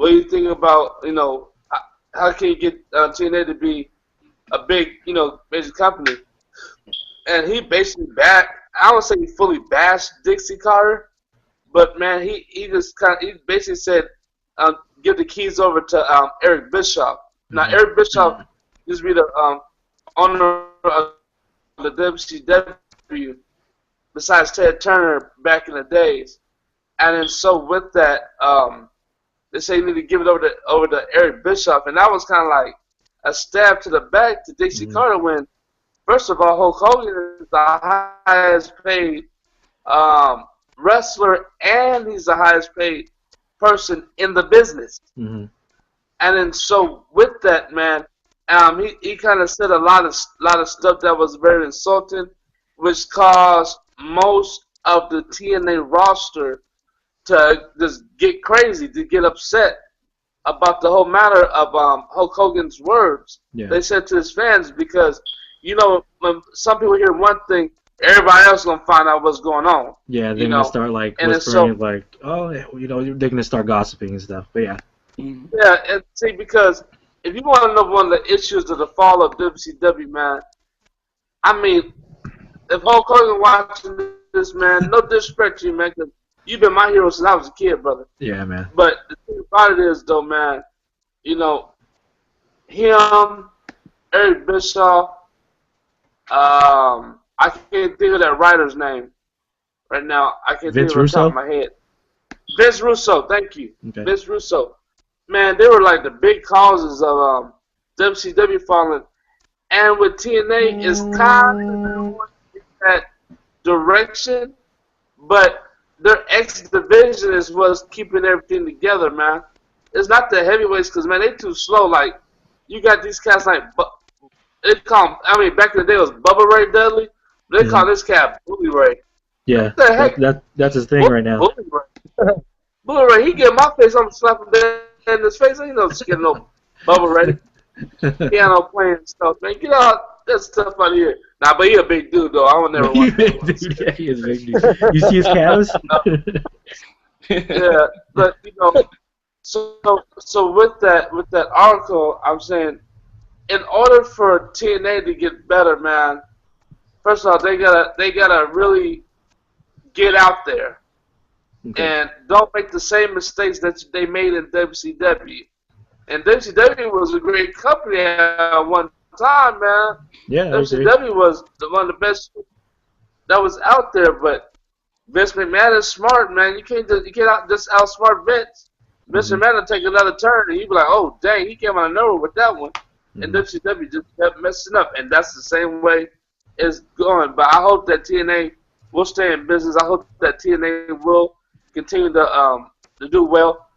do you think about how can you get TNA to be a big major company?" And he basically I don't say he fully bashed Dixie Carter, but man, he basically said, give the keys over to Eric Bischoff. Now Eric Bischoff used to be the owner of the WCW, besides Ted Turner back in the days. And then so with that, they say you need to give it over to Eric Bischoff, and that was kind of like a stab to the back to Dixie Carter when, first of all, Hulk Hogan is the highest paid wrestler, and he's the highest paid person in the business. And then so with that, man, he kind of said a lot of stuff that was very insulting, which caused most of the TNA roster to just get crazy, to get upset about the whole matter of Hulk Hogan's words. Yeah. They said to his fans, because when some people hear one thing, everybody else gonna find out what's going on. Yeah, they're gonna start like whispering, like, oh, they're gonna start gossiping and stuff. But yeah. Yeah, and see, because if you want to know one of the issues of the fall of WCW, man, I mean, if Hulk Hogan watching this, man, no disrespect to you, man, because you've been my hero since I was a kid, brother. Yeah, man. But the thing about it is, though, man, him, Eric Bischoff, I can't think of that writer's name right now. I can't think of it on the top of my head. Vince Russo, thank you. Okay. Vince Russo. Man, they were like the big causes of WCW falling. And with TNA, it's kind of going in that direction, but their X division is what's keeping everything together, man. It's not the heavyweights, because, man, they too slow. Like, you got these cats like, they call him, I mean, back in the day it was Bubba Ray Dudley. They call this cat Bully Ray. Yeah, what the heck? That's his thing right now. Bully Ray. Bully Ray, he get my face, I'm slapping him in his face. I ain't no scared no Bubba Ray. Piano playing stuff, man. Get out that stuff out of here. Nah, but he a big dude, though. I would never want that. Yeah, he is a big dude. You see his calves? Yeah, but, So with that article, I'm saying in order for TNA to get better, man, first of all they gotta really get out there Okay. and don't make the same mistakes that they made in WCW. And WCW was a great company at one time, man. Yeah, I agree. WCW was one of the best that was out there, but Vince McMahon is smart, man. You can't just outsmart Vince. Vince Mhm. McMahon will take another turn, and you be like, oh dang, he came out of nowhere with that one. And Mhm. WCW just kept messing up, and that's the same way it's going. But I hope that TNA will stay in business. I hope that TNA will continue to do well,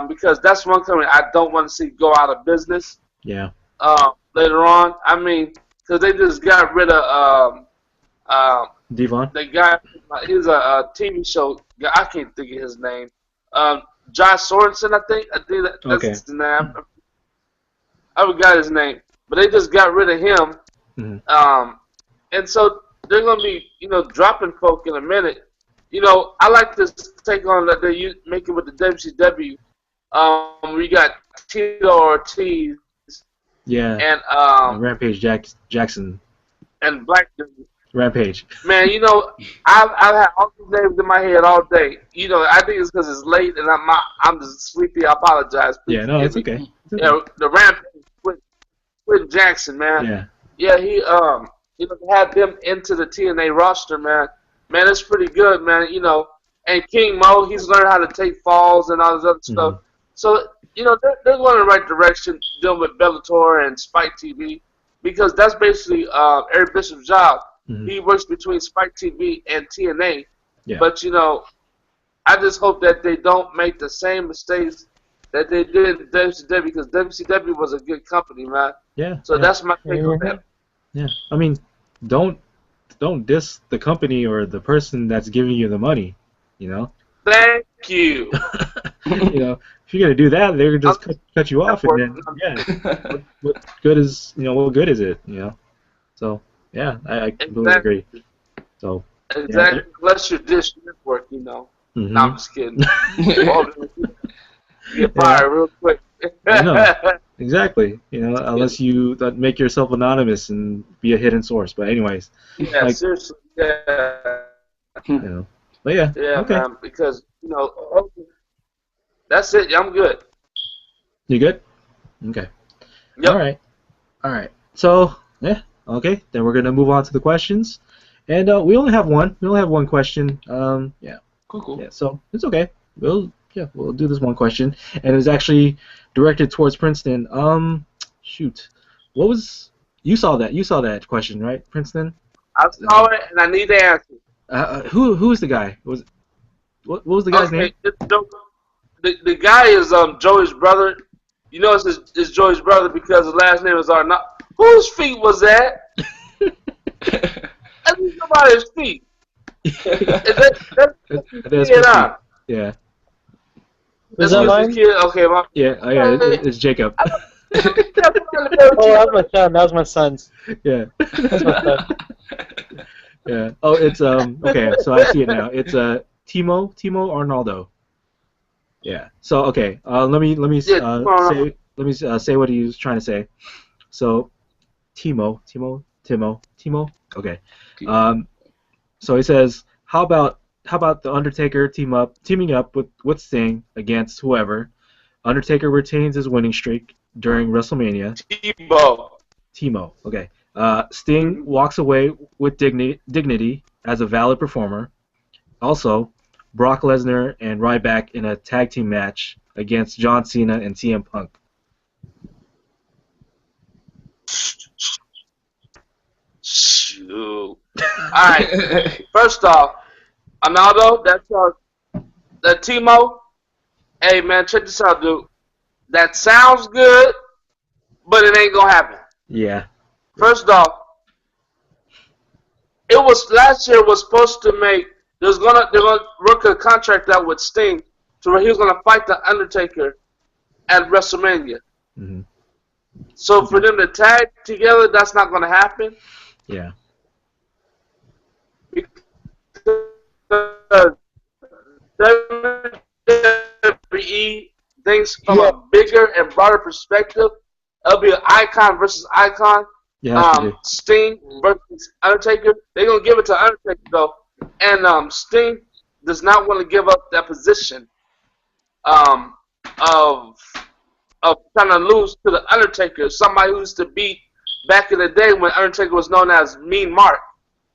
because that's one company I don't want to see go out of business Yeah. later on. I mean, because they just got rid of Devon. the guy. He's a TV show. I can't think of his name. Josh Sorensen, I think. That's Okay. his name. I forgot his name, but they just got rid of him. Mhm. And so they're gonna be, dropping folk in a minute. I like this take on that they make it with the WCW. We got Tito Ortiz Yeah. and Rampage Jackson. and Black Dude. Rampage. Man, I've had all these names in my head all day. I think it's because it's late and I'm just sleepy. I apologize. Please Yeah. No, it's forgive me. okay. It's okay. Yeah, the Rampage with Jackson, man. Yeah. Yeah, he had them into the TNA roster, man. Man, it's pretty good, man. And King Mo, he's learned how to take falls and all this other stuff. So they're going in the right direction, dealing with Bellator and Spike TV, because that's basically Eric Bishop's job. Mhm. He works between Spike TV and TNA. Yeah. But I just hope that they don't make the same mistakes that they did in WCW, because WCW was a good company, man. Yeah. So yeah. that's my take on that. Yeah. I mean, don't diss the company or the person that's giving you the money. You know. Thank you. If you're gonna do that, they're gonna just cut you off, and then what good is what good is it? So yeah, I completely agree. So Exactly. Unless your dish network, No, I'm just kidding. Get fired real quick. I know. Exactly. Unless you make yourself anonymous and be a hidden source. But anyways. Yeah, seriously. Yeah. But yeah. Yeah, okay. man. Because that's it. I'm good. You good? Okay. Yep. All right. So yeah. Okay. Then we're gonna move on to the questions, and we only have one. We only have one question. Yeah. Cool. Yeah. So it's okay. We'll do this one question, and it's actually directed towards Princeton. Shoot. What was you saw that question, right, Princeton? I saw it, and I need the answer. Who is the guy? What was the guy's name? The guy is Joey's brother. It's Joey's brother because his last name is Arnott. Whose feet was that? That's somebody's feet. Yeah. Is that mine? Okay, yeah, it's Jacob. Oh, that was my son. That was my son's. Yeah. That's my son. Yeah. Oh, it's okay. So I see it now. It's Timo Arnaldo. Yeah. So okay. Let me say what he was trying to say. So Timo. Okay. So he says, how about the Undertaker teaming up with Sting against whoever? Undertaker retains his winning streak during WrestleMania. Timo. Okay. Sting walks away with dignity as a valid performer. Also, Brock Lesnar and Ryback in a tag team match against John Cena and CM Punk. Shoot. Alright. First off, Arnaldo, that Timo. Hey man, check this out, dude. That sounds good, but it ain't gonna happen. Yeah. First off, it was last year was supposed to make they're gonna work a contract out with Sting to where he was gonna fight the Undertaker at WrestleMania. Mm-hmm. So for them to tag together, that's not gonna happen. Yeah. Because WWE things from a bigger and broader perspective, it'll be an icon versus icon. Yeah, Sting versus Undertaker. They're gonna give it to Undertaker though, and Sting does not want to give up that position of trying to lose to the Undertaker, somebody who used to beat back in the day when Undertaker was known as Mean Mark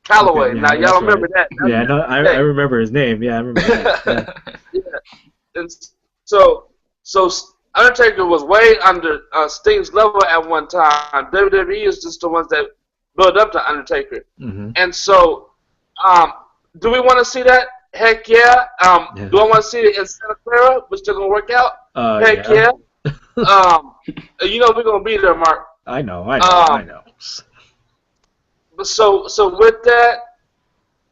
Calloway. Okay, yeah, now y'all remember right. that? Yeah, no, I remember his name. Yeah, I remember that. Yeah. And so Undertaker was way under Sting's level at one time. WWE is just the ones that built up to Undertaker. Mm-hmm. And so, do we want to see that? Heck yeah. Do I want to see it in Santa Clara? We're still gonna work out. Heck yeah. You know we're gonna be there, Mark. I know. So with that,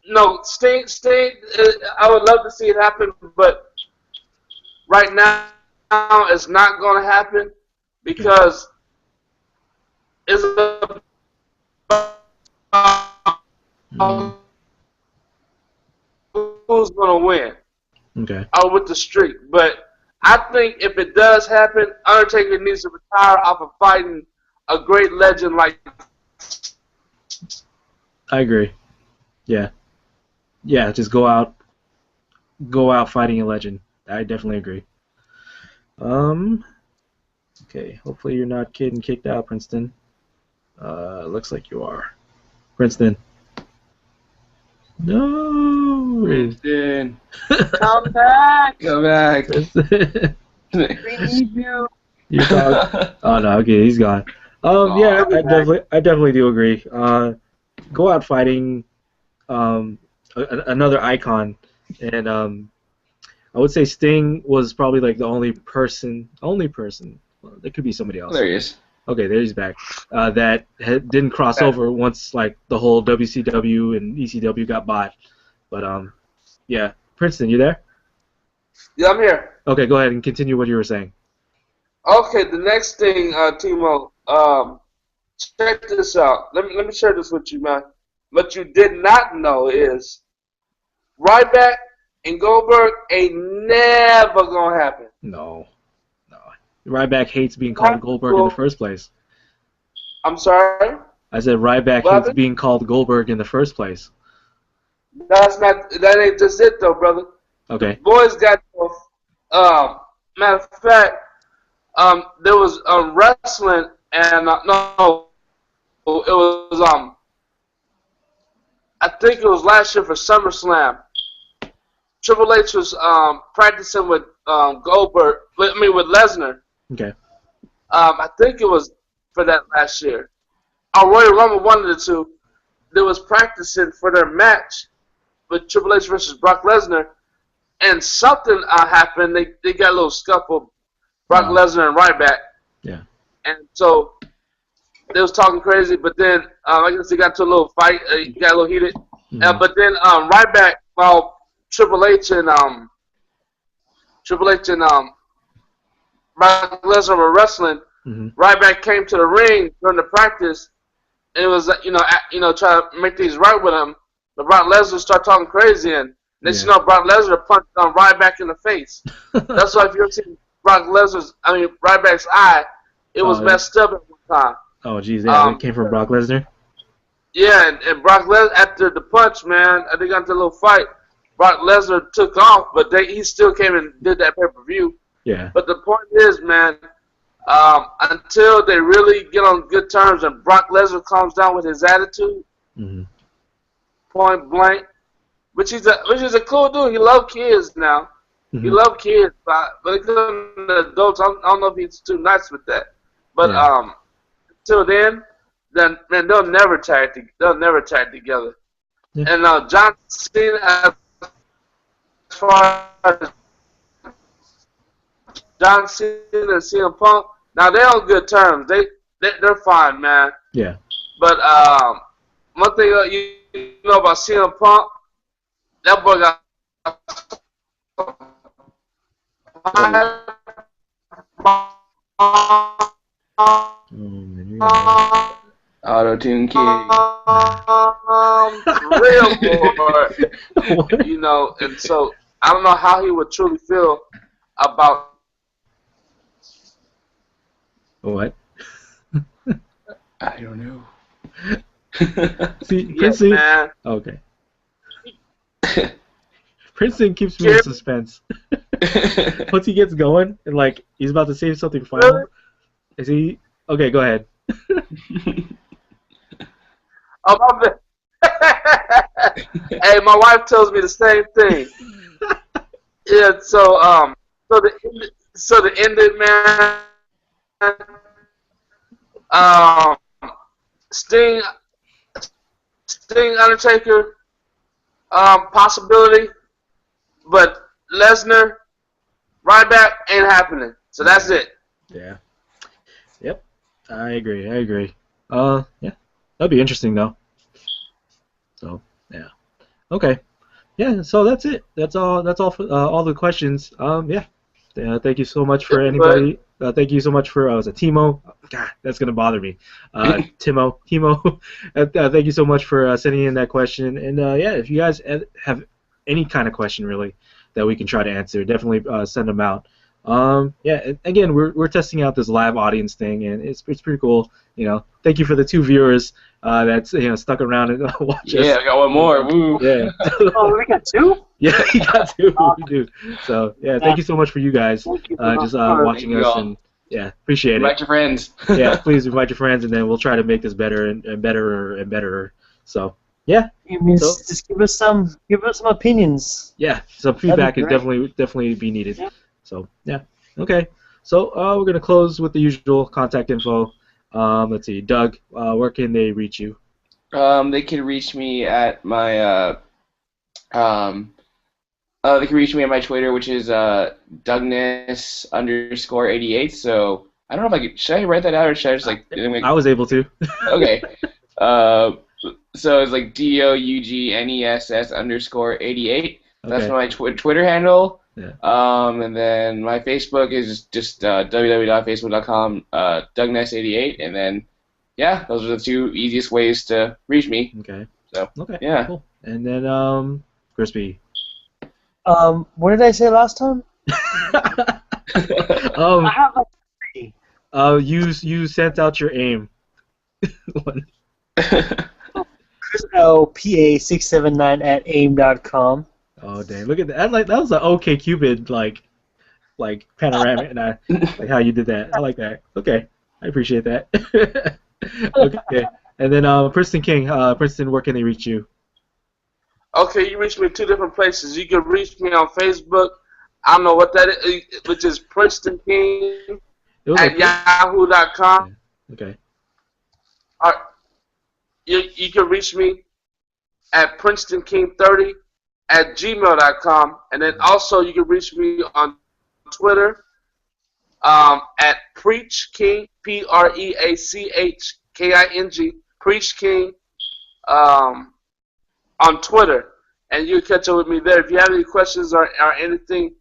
no, Sting. I would love to see it happen, but right now it's not going to happen because it's who's going to win. Okay. With the streak, but I think if it does happen, Undertaker needs to retire off of fighting a great legend like. I agree. Yeah. Yeah, just go out fighting a legend. I definitely agree. Okay, hopefully you're not getting kicked out, Princeton. Looks like you are. Princeton. No. Princeton. Come back. Come back. We need you. You gone? Oh no, okay, he's gone. Yeah, I definitely do agree. Go out fighting another icon, and I would say Sting was probably like the only person. Well, there could be somebody else. There he is. Okay, there he's back. That didn't cross over once like the whole WCW and ECW got bought. But yeah, Princeton, you there? Yeah, I'm here. Okay, go ahead and continue what you were saying. Okay, the next thing, Timo, check this out. Let me share this with you, man. What you did not know is Ryback and Goldberg ain't never gonna happen. No. Ryback hates being called Goldberg in the first place. I'm sorry? I said Ryback hates being called Goldberg in the first place. That ain't just it though, brother. Okay. The boys got matter of fact, there was wrestling and no, it was I think it was last year for SummerSlam. Triple H was practicing with Goldberg. With Lesnar. Okay. I think it was for that last year. Royal Rumble, one of the two. They was practicing for their match with Triple H versus Brock Lesnar, and something happened. They got a little scuffle, Brock Lesnar and Ryback. Yeah. And so they was talking crazy, but then I guess they got into a little fight. Got a little heated. Mm-hmm. But then Ryback, while Triple H and Brock Lesnar were wrestling, Ryback came to the ring during the practice, and it was trying to make things right with him. But Brock Lesnar started talking crazy, and next you know, Brock Lesnar punched Ryback in the face. That's why if you ever seen Ryback's eye, it was messed up at one time. Oh, geez, yeah, it came from Brock Lesnar? Yeah, and Brock Lesnar, after the punch, man, they got into a little fight. Brock Lesnar took off, but he still came and did that pay-per-view. Yeah. But the point is, man, until they really get on good terms and Brock Lesnar calms down with his attitude, point blank, which is a cool dude. He loves kids now. He loves kids, but when it comes to adults, I don't know if he's too nice with that. But until then man, they'll never tag together. Yeah. And John Cena, as far as John Cena and CM Punk, now they're on good terms. They're fine, man. Yeah. But one thing you know about CM Punk, that boy got Auto-tune King. Real boy. And so I don't know how he would truly feel about What? I don't know. See, Yes, Princeton. man. Okay. Princeton keeps me in suspense. Once he gets going and like he's about to say something final, Really? is he? Okay, go ahead. Oh, my bad. Hey, my wife tells me the same thing. Yeah, so the ending, man. Um, Sting, Undertaker, possibility, but Lesnar, Ryback ain't happening. So that's it. Yeah. Yep. I agree. Yeah. That'd be interesting though. So yeah. Okay. Yeah. So that's it. That's all. That's all for all the questions. Yeah. Thank you so much for anybody. Thank you so much for was it Timo? God, that's gonna bother me. Timo. Thank you so much for sending in that question. And yeah, if you guys have any kind of question really that we can try to answer, definitely send them out. Yeah. Again, we're testing out this live audience thing, and it's pretty cool. Thank you for the 2 viewers that's stuck around and watch us. Yeah, I got one more. Woo. Yeah. Oh, we got 2? Yeah, you got 2. We do. So yeah, thank you so much for you guys just watching us, and yeah, appreciate it. Invite your friends. Yeah, please invite your friends, and then we'll try to make this better and better and better. So yeah. Just give us some opinions. Yeah, some feedback is great. definitely be needed. Yeah. So yeah, okay. So we're gonna close with the usual contact info. Let's see, Doug, where can they reach you? They can reach me at my they can reach me at my Twitter, which is Dougnas_88. So I don't know if should I write that out or should I just I was able to. Okay. So it's like DOUGNESS_88. That's Okay. my Twitter handle. Yeah. And then my Facebook is just www.facebook.com Dougnas88, and then yeah, those are the 2 easiest ways to reach me. Okay. So Okay. yeah. Cool. And then ChrisP. What did I say last time? I have like 3. You sent out your aim. PA679 Oh dang! Look at that. That was an OK Cupid like panoramic, and I like how you did that. I like that. Okay, I appreciate that. Okay, and then Princeton King. Princeton, where can they reach you? Okay, you reach me 2 different places. You can reach me on Facebook. I don't know what that is, which is Princeton King at yahoo.com. Okay. You can reach me at PrincetonKing30 at gmail.com, and then also you can reach me on Twitter at PreachKing, PreachKing, PreachKing on Twitter, and you can catch up with me there. If you have any questions or anything,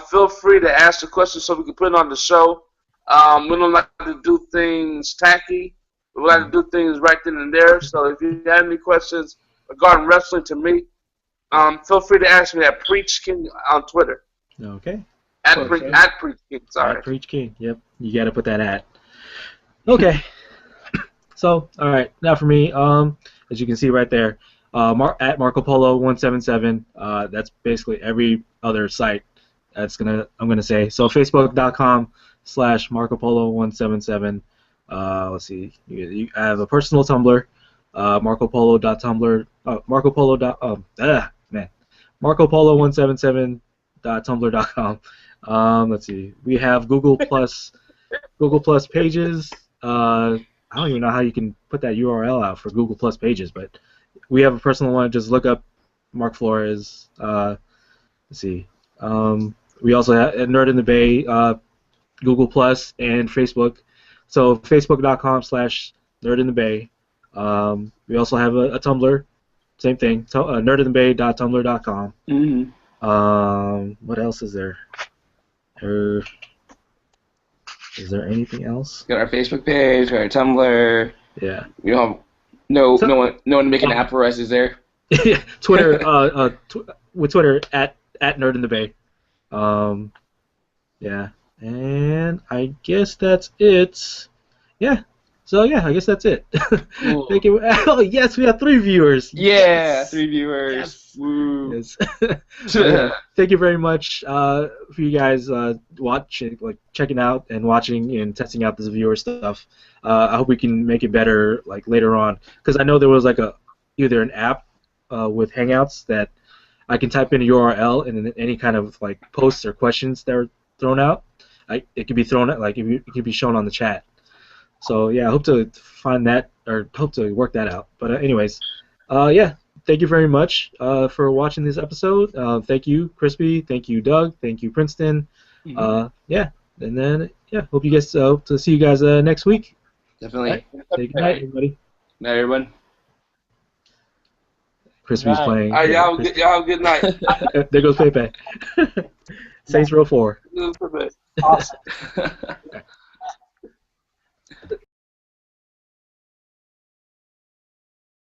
feel free to ask the questions so we can put it on the show. We don't like to do things tacky. We like to do things right then and there. So if you have any questions regarding wrestling to me, feel free to ask me at PreachKing on Twitter. Okay. At PreachKing, sorry. At PreachKing, yep. You got to put that at. Okay. So, all right. Now for me, as you can see right there, at Marco Polo 177. That's basically every other site. I'm gonna say. So Facebook.com/Marco Polo 177. Let's see. You have a personal Tumblr, MarcoPolo.tumblr. MarcoPolo177.tumblr.com. Let's see. We have Google Plus pages. I don't even know how you can put that URL out for Google Plus pages, but we have a personal one. Just look up Mark Flores. Let's see. We also have Nerd in the Bay, Google Plus, and Facebook. So Facebook.com/Nerd in the Bay. We also have a Tumblr. Same thing. Nerdinthebay.tumblr.com. Mm-hmm. What else is there? Is there anything else? Got our Facebook page, our Tumblr. Yeah. We don't have no one to make an app for us, is there? Twitter. With Twitter at Nerd in the Bay. Yeah. And I guess that's it. Yeah. So yeah, I guess that's it. Cool. Thank you. Oh yes, we have 3 viewers. Yeah, Yes. 3 viewers. Yes. Woo. Yes. Yeah. Thank you very much for you guys watching, like checking out and watching and testing out this viewer stuff. I hope we can make it better like later on, because I know there was like either an app with Hangouts that I can type in a URL and then any kind of like posts or questions that are thrown out, it can be thrown at it can be shown on the chat. So yeah, I hope to find that or hope to work that out. But anyways, yeah, thank you very much for watching this episode. Thank you, ChrisP. Thank you, Doug. Thank you, Princeton. Yeah, and then yeah, hope you guys hope to see you guys next week. Definitely. Right. Say good night, everybody. Night, everyone. ChrisP's playing. All right, y'all have a good night. There goes Pepe. Saints Row 4. Awesome.